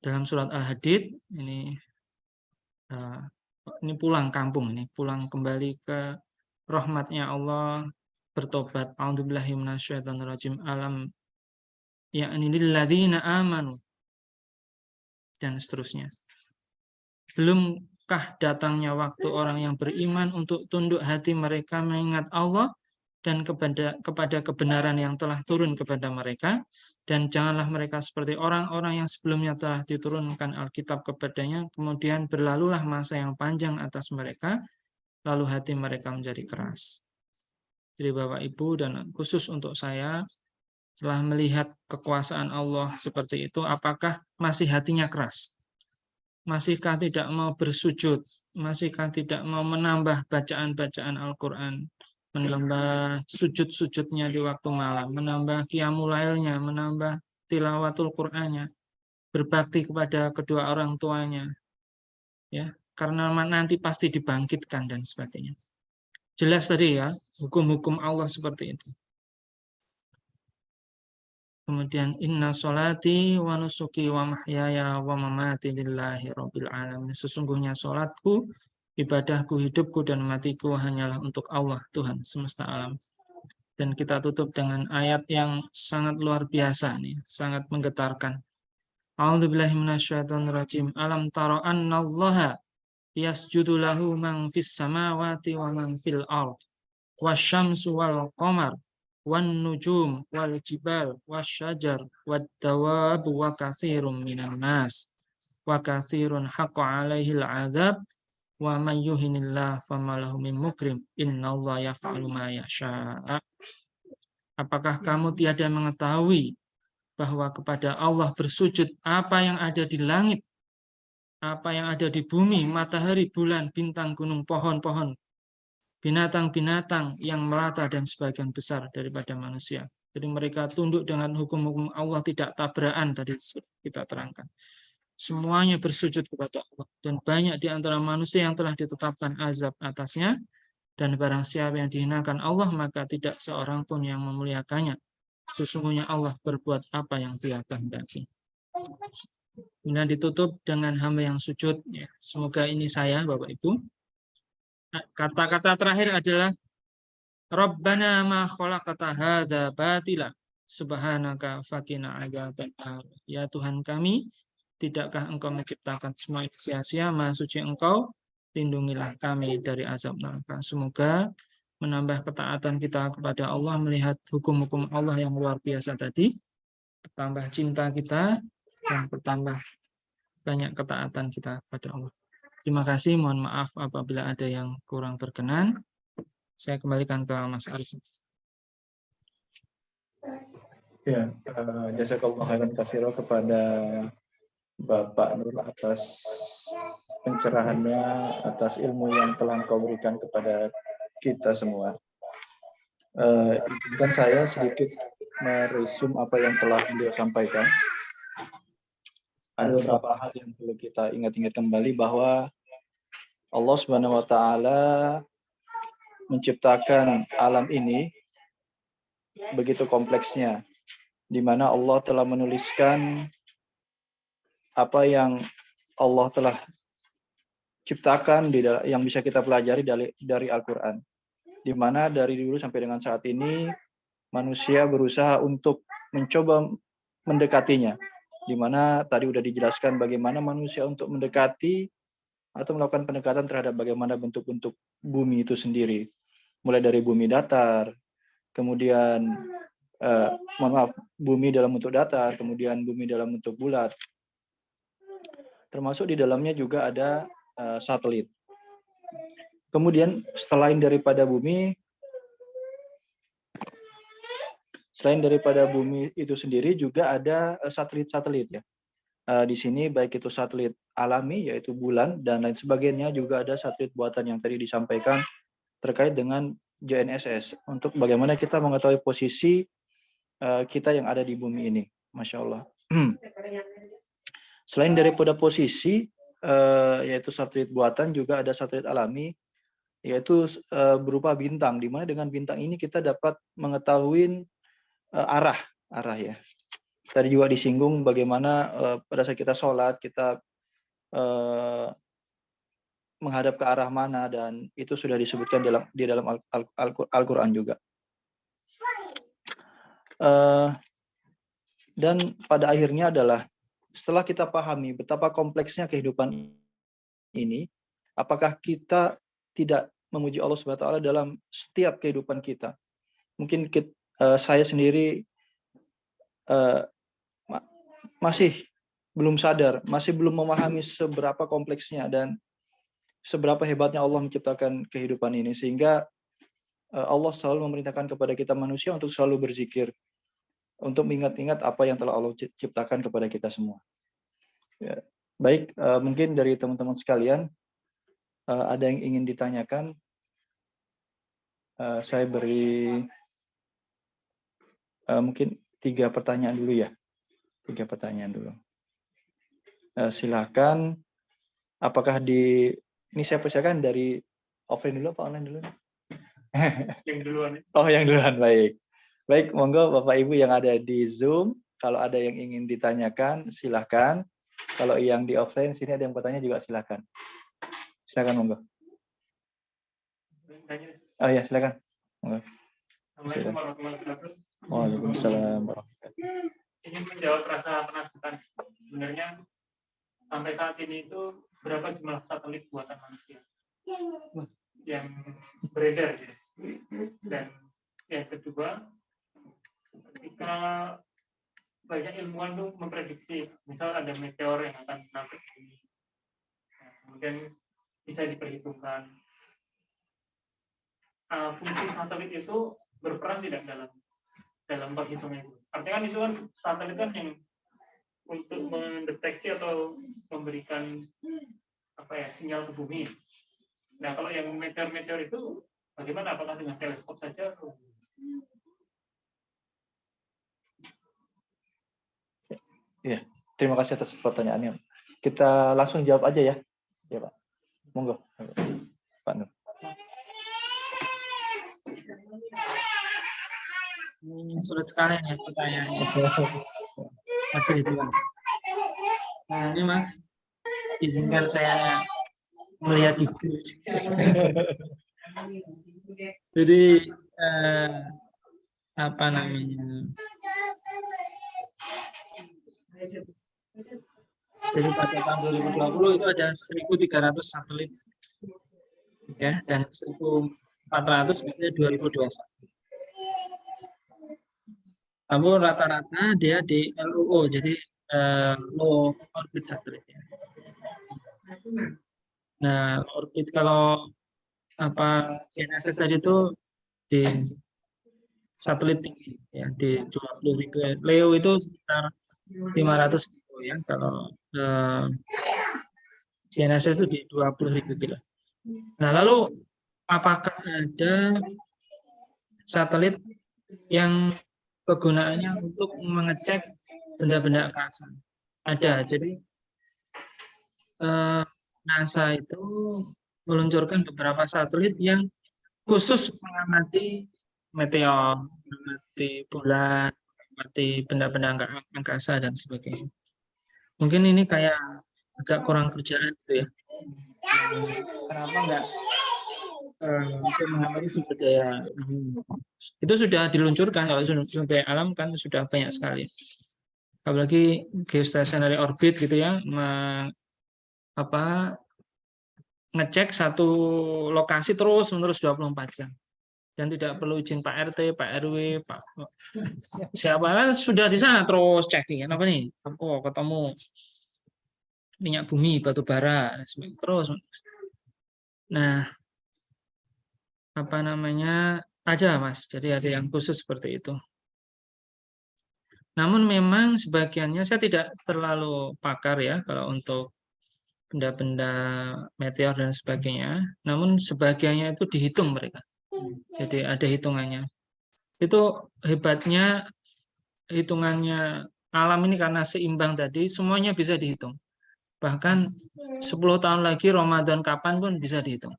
Dalam surat Al-Hadid ini pulang kampung, ini pulang kembali ke rahmatnya Allah, bertobat. A'udzubillahi minasyaitonirrajim. Alam ya'ni lilladzina amanu dan seterusnya. Belumkah datangnya waktu orang yang beriman untuk tunduk hati mereka mengingat Allah dan kepada kebenaran yang telah turun kepada mereka, dan janganlah mereka seperti orang-orang yang sebelumnya telah diturunkan Alkitab kepadanya, kemudian berlalulah masa yang panjang atas mereka, lalu hati mereka menjadi keras. Jadi Bapak Ibu dan khusus untuk saya, setelah melihat kekuasaan Allah seperti itu, apakah masih hatinya keras? Masihkah tidak mau bersujud? Masihkah tidak mau menambah bacaan-bacaan Al-Quran? Menambah sujud-sujudnya di waktu malam, menambah qiyamul lailnya, menambah tilawatul Qur'annya, berbakti kepada kedua orang tuanya, ya, karena nanti pasti dibangkitkan dan sebagainya. Jelas tadi ya, hukum-hukum Allah seperti itu. Kemudian inna sholati wa nusuki wa mahyaya wa mamati lillahi rabbil alamin. Sesungguhnya sholatku, ibadahku, hidupku dan matiku hanyalah untuk Allah, Tuhan semesta alam. Dan kita tutup dengan ayat yang sangat luar biasa nih, sangat menggetarkan. A'udzubillahi minasyaitonirrajim. Alam tara annallaha yasjudu lahu man fis samawati wa man fil ard. Wasyamsu wal qamar wan nujum wal jibal wasyajar wad dawab wa katsirum minan nas wa katsirun haqqa 'alaihil 'adzab wa may yuhinillah famalahu min mukrim innallaha yaf'alu ma yasha'. Apakah kamu tiada mengetahui bahwa kepada Allah bersujud apa yang ada di langit, apa yang ada di bumi, matahari, bulan, bintang, gunung, pohon-pohon, binatang-binatang yang melata dan sebagian besar daripada manusia. Jadi mereka tunduk dengan hukum-hukum Allah, tidak tabrakan tadi kita terangkan. Semuanya bersujud kepada Allah. Dan banyak di antara manusia yang telah ditetapkan azab atasnya. Dan barang siapa yang dihinakan Allah, maka tidak seorang pun yang memuliakannya. Sesungguhnya Allah berbuat apa yang Dia kehendaki. Kemudian ditutup dengan hamba yang sujud. Ya, semoga ini saya, Bapak Ibu. Kata-kata terakhir adalah Rabbana ma khalaqta hadza batila subhanaka faqina adzabannar. Ya Tuhan kami, tidakkah Engkau menciptakan semua ini sia-sia? Maha suci Engkau, lindungilah kami dari azab neraka. Semoga menambah ketaatan kita kepada Allah, melihat hukum-hukum Allah yang luar biasa tadi, bertambah cinta kita, dan bertambah banyak ketaatan kita kepada Allah. Terima kasih, mohon maaf apabila ada yang kurang berkenan. Saya kembalikan ke Mas Arif. Ya, jazakallahu khairan katsira kepada Bapak Nur atas pencerahannya, atas ilmu yang telah Engkau berikan kepada kita semua. Izinkan saya sedikit meresum apa yang telah beliau sampaikan. Ada beberapa hal yang perlu kita ingat-ingat kembali, bahwa Allah Subhanahu wa taala menciptakan alam ini begitu kompleksnya, di mana Allah telah menuliskan apa yang Allah telah ciptakan yang bisa kita pelajari dari Al-Quran. Di mana dari dulu sampai dengan saat ini manusia berusaha untuk mencoba mendekatinya. Di mana tadi sudah dijelaskan bagaimana manusia untuk mendekati atau melakukan pendekatan terhadap bagaimana bentuk-bentuk bumi itu sendiri. Mulai dari bumi datar, kemudian bumi dalam bentuk datar, kemudian bumi dalam bentuk bulat. Termasuk di dalamnya juga ada satelit. Kemudian selain daripada bumi itu sendiri juga ada satelit-satelit ya. Di sini baik itu satelit alami yaitu bulan dan lain sebagainya, juga ada satelit buatan yang tadi disampaikan terkait dengan GNSS untuk bagaimana kita mengetahui posisi kita yang ada di bumi ini. Masya Allah. Selain daripada posisi yaitu satelit buatan, juga ada satelit alami yaitu berupa bintang, di mana dengan bintang ini kita dapat mengetahui arah ya. Tadi juga disinggung bagaimana pada saat kita sholat kita menghadap ke arah mana, dan itu sudah disebutkan di dalam Al-Quran juga. Dan pada akhirnya adalah setelah kita pahami betapa kompleksnya kehidupan ini, apakah kita tidak memuji Allah Subhanahu wa taala dalam setiap kehidupan kita? Mungkin saya sendiri masih belum sadar, masih belum memahami seberapa kompleksnya dan seberapa hebatnya Allah menciptakan kehidupan ini, sehingga Allah selalu memerintahkan kepada kita manusia untuk selalu berzikir, untuk mengingat-ingat apa yang telah Allah ciptakan kepada kita semua. Ya. Baik, mungkin dari teman-teman sekalian ada yang ingin ditanyakan. Saya beri mungkin 3 pertanyaan dulu ya. 3 pertanyaan dulu. Silakan. Apakah ini saya persilakan dari offline dulu apa online dulu? Yang duluan. Oh, yang duluan, baik. Baik, monggo Bapak Ibu yang ada di Zoom, kalau ada yang ingin ditanyakan, silakan. Kalau yang di offline, sini ada yang bertanya juga silakan. Silakan, monggo. Oh ya, silakan. Monggo. Assalamualaikum warahmatullahi wabarakatuh. Waalaikumsalam. Ingin menjawab rasa penasaran. Sebenarnya sampai saat ini itu berapa jumlah satelit buatan manusia yang beredar gitu. Dan yang kedua, ketika banyak ilmuwan tuh memprediksi misal ada meteor yang akan menabrak bumi, kemudian bisa diperhitungkan fungsi satelit itu berperan tidak dalam perhitungan itu. Artinya kan itu kan satelit kan yang untuk mendeteksi atau memberikan sinyal ke bumi. Nah, kalau yang meteor itu bagaimana? Apakah dengan teleskop saja? Iya, terima kasih atas pertanyaannya. Kita langsung jawab aja ya. Ya, Pak. Monggo. Pak Nur. Ini sulit sekali nih pertanyaannya. Masih itu. Nah, ini Mas, izinkan saya melihat di Jadi apa namanya? Jadi pada tahun 2020 itu ada 1.300 satelit, ya, dan 1.400 biasanya 2021. Namun rata-rata dia di LOO, jadi low orbit satelit. Ya. Nah, orbit kalau GNSS tadi itu di satelit tinggi, ya, di 20.000. LEO itu sekitar 500 kilo, ya. Kalau GNSS itu di 20.000 kilo. Nah, lalu apakah ada satelit yang kegunaannya untuk mengecek benda-benda angkasa? Ada. Jadi NASA itu meluncurkan beberapa satelit yang khusus mengamati meteor, mengamati bulan, mengamati benda-benda angkasa dan sebagainya. Mungkin ini kayak agak kurang kerjaan gitu ya. Kenapa enggak untuk mengamati sumber daya? Itu sudah diluncurkan. Kalau sumber daya alam kan sudah banyak sekali. Apalagi geostationary orbit gitu ya, ngecek satu lokasi terus-menerus 24 jam. Dan tidak perlu izin Pak RT, Pak RW, Pak siapa kan sudah di sana terus checking. Apa nih? Oh, ketemu minyak bumi, batu bara, terus. Nah, ada Mas. Jadi ada yang khusus seperti itu. Namun memang sebagiannya saya tidak terlalu pakar ya kalau untuk benda-benda meteor dan sebagainya. Namun sebagiannya itu dihitung mereka. Jadi ada hitungannya. Itu hebatnya hitungannya alam ini karena seimbang tadi, semuanya bisa dihitung. Bahkan 10 tahun lagi Ramadan kapan pun bisa dihitung.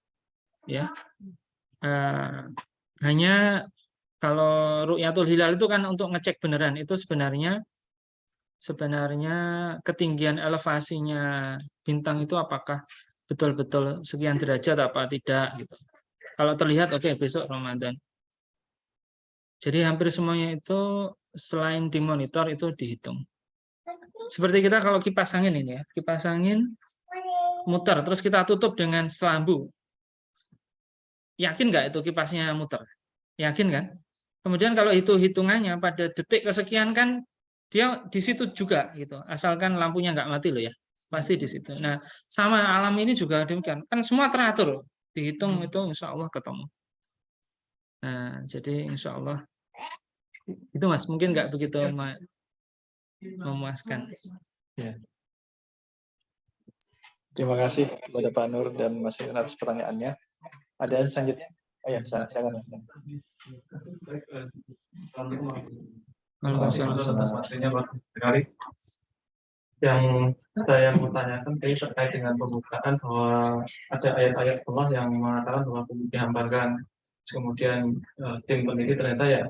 Ya. Hanya kalau Ru'yatul Hilal itu kan untuk ngecek beneran, itu sebenarnya ketinggian elevasinya bintang itu apakah betul-betul sekian derajat apa tidak gitu. Kalau terlihat oke, besok Ramadan. Jadi hampir semuanya itu selain dimonitor itu dihitung. Seperti kita kalau kipas angin ini ya, kipas angin muter, terus kita tutup dengan selambu. Yakin nggak itu kipasnya muter? Yakin kan? Kemudian kalau itu hitungannya pada detik kesekian kan dia di situ juga gitu. Asalkan lampunya nggak mati loh ya, pasti di situ. Nah, sama alam ini juga demikian. Kan semua teratur, dihitung itu insya Allah ketemu. Nah, jadi insya Allah itu Mas mungkin nggak begitu memuaskan. Ya. Terima kasih kepada Pak Nur dan Mas Iwan atas pertanyaannya. Ada yang selanjutnya? Oh ya, silakan. Yang saya mau tanyakan tadi terkait dengan pembukaan bahwa ada ayat-ayat Allah yang mengatakan bahwa bumi dihamparkan. Kemudian tim peneliti ternyata ya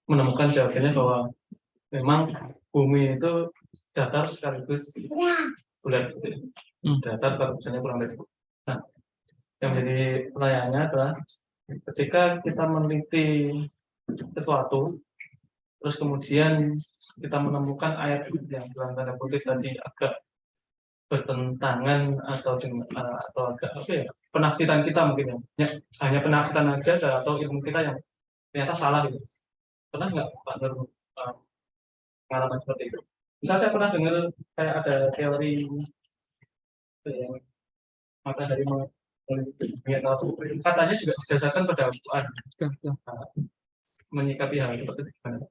menemukan jawabannya bahwa memang bumi itu datar sekaligus bulat. Datar sekaligus bulat. Nah, yang jadi pertanyaannya adalah ketika kita meneliti sesuatu, terus kemudian kita menemukan ayat yang dalam tanda kutip tadi agak bertentangan atau agak apa ya, penafsiran kita mungkin ya, hanya penafsiran aja atau ilmu kita yang ternyata salah gitu. Pernah nggak Pak Nur pengalaman seperti itu? Misal saya pernah dengar kayak ada teori yang matahari katanya juga berdasarkan pada Al-Quran. Menyikapi hal seperti itu gimana?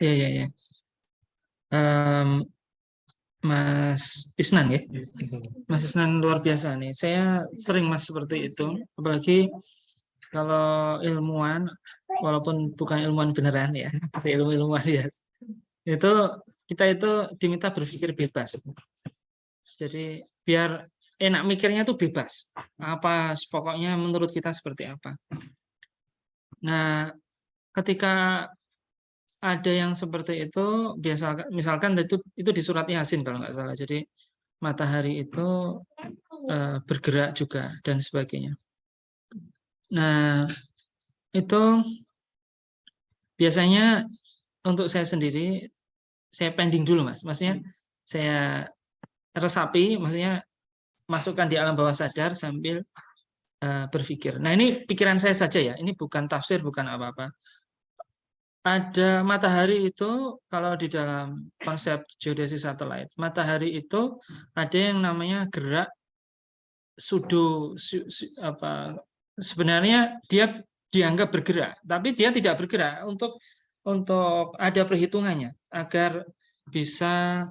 Iya. Mas Isnan ya, Mas Isnan luar biasa nih. Saya sering Mas seperti itu, apalagi kalau ilmuwan, walaupun bukan ilmuwan beneran ya, tapi ilmuwan ya, itu kita itu diminta berpikir bebas. Jadi biar enak mikirnya tuh bebas. Apa pokoknya menurut kita seperti apa. Nah, ketika ada yang seperti itu, biasa misalkan itu di surat Yasin kalau nggak salah. Jadi matahari itu bergerak juga dan sebagainya. Nah, itu biasanya untuk saya sendiri saya pending dulu Mas. Maksudnya saya resapi, maksudnya masukkan di alam bawah sadar sambil berpikir. Nah, ini pikiran saya saja ya. Ini bukan tafsir, bukan apa-apa. Ada matahari itu kalau di dalam konsep geodesi satelit, matahari itu ada yang namanya gerak sebenarnya dia dianggap bergerak, tapi dia tidak bergerak untuk ada perhitungannya agar bisa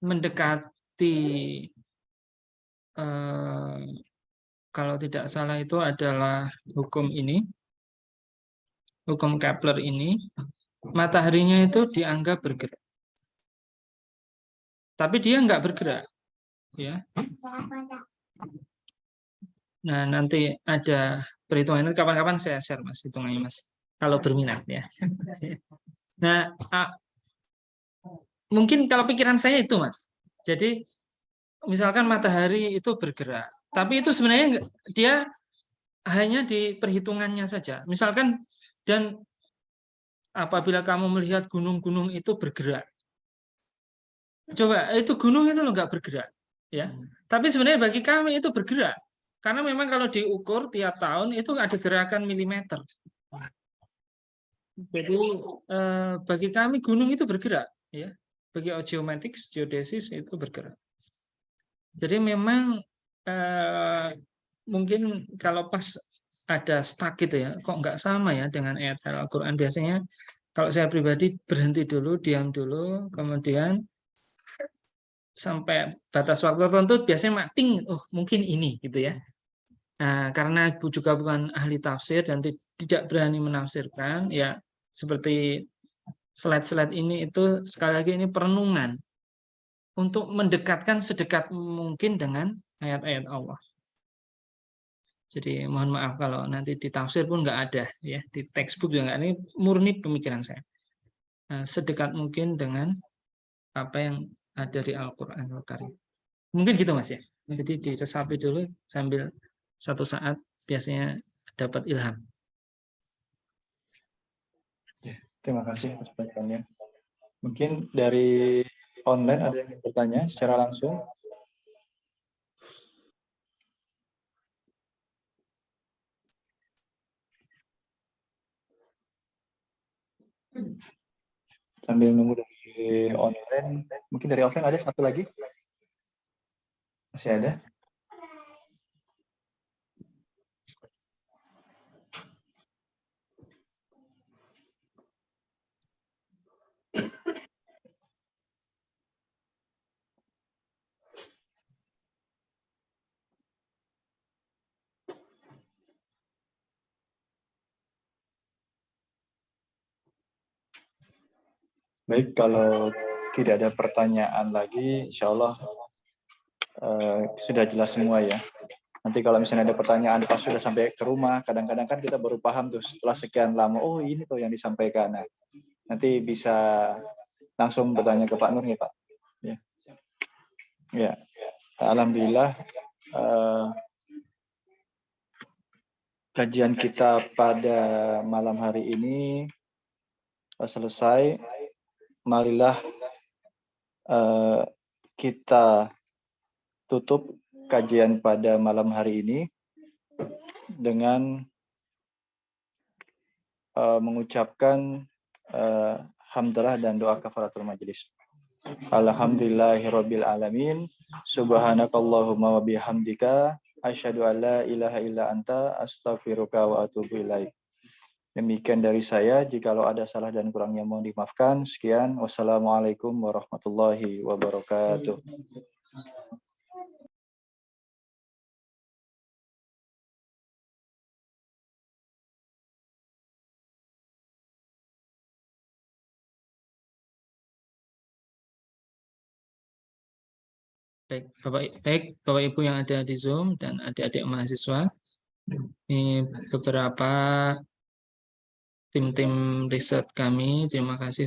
mendekati kalau tidak salah itu adalah hukum ini. Hukum Kepler ini, mataharinya itu dianggap bergerak. Tapi dia nggak bergerak. Ya. Nah, nanti ada perhitungan, kapan-kapan saya share Mas, hitungannya Mas. Kalau berminat ya. Nah, mungkin kalau pikiran saya itu Mas. Jadi, misalkan matahari itu bergerak. Tapi itu sebenarnya dia hanya di perhitungannya saja. Misalkan dan apabila kamu melihat gunung-gunung itu bergerak, coba itu gunung itu loh nggak bergerak, ya. Tapi sebenarnya bagi kami itu bergerak, karena memang kalau diukur tiap tahun itu ada gerakan milimeter. Jadi bagi kami gunung itu bergerak, ya. Bagi geomatics, geodesis itu bergerak. Jadi memang mungkin kalau pas ada stuck gitu ya, kok nggak sama ya dengan ayat Al-Quran. Biasanya kalau saya pribadi berhenti dulu, diam dulu, kemudian sampai batas waktu tertentu biasanya mating, oh mungkin ini gitu ya. Nah, karena aku juga bukan ahli tafsir dan tidak berani menafsirkan, ya seperti slide-slide ini itu sekali lagi ini perenungan untuk mendekatkan sedekat mungkin dengan ayat-ayat Allah. Jadi mohon maaf kalau nanti di tafsir pun nggak ada ya, di textbook juga nggak. Ini murni pemikiran saya. Nah, sedekat mungkin dengan apa yang ada di Al-Qur'an Al-Karim. Mungkin gitu Mas ya. Jadi diresapi dulu sambil satu saat biasanya dapat ilham. Terima kasih atas pertanyaannya. Mungkin dari online ada yang ingin bertanya secara langsung. Sambil nunggu dari online, mungkin dari offline ada satu lagi? Masih ada? Baik, kalau tidak ada pertanyaan lagi, insya Allah sudah jelas semua ya. Nanti kalau misalnya ada pertanyaan pas sudah sampai ke rumah, kadang-kadang kan kita baru paham tuh setelah sekian lama, oh ini tuh yang disampaikan. Nah, nanti bisa langsung bertanya ke Pak Nur nih Pak. Ya, ya. Alhamdulillah kajian kita pada malam hari ini selesai. Marilah kita tutup kajian pada malam hari ini dengan mengucapkan hamdalah dan doa kafaratul majelis. Alhamdulillahirabbil alamin. Subhanakallahumma wa bihamdika asyhadu an la ilaha illa anta astaghfiruka wa atubu ilaik. Demikian dari saya, jikalau ada salah dan kurangnya mohon dimaafkan. Sekian, wassalamualaikum warahmatullahi wabarakatuh. Baik, Bapak Ibu yang ada di Zoom dan adik-adik mahasiswa. Ini beberapa tim-tim riset kami. Terima kasih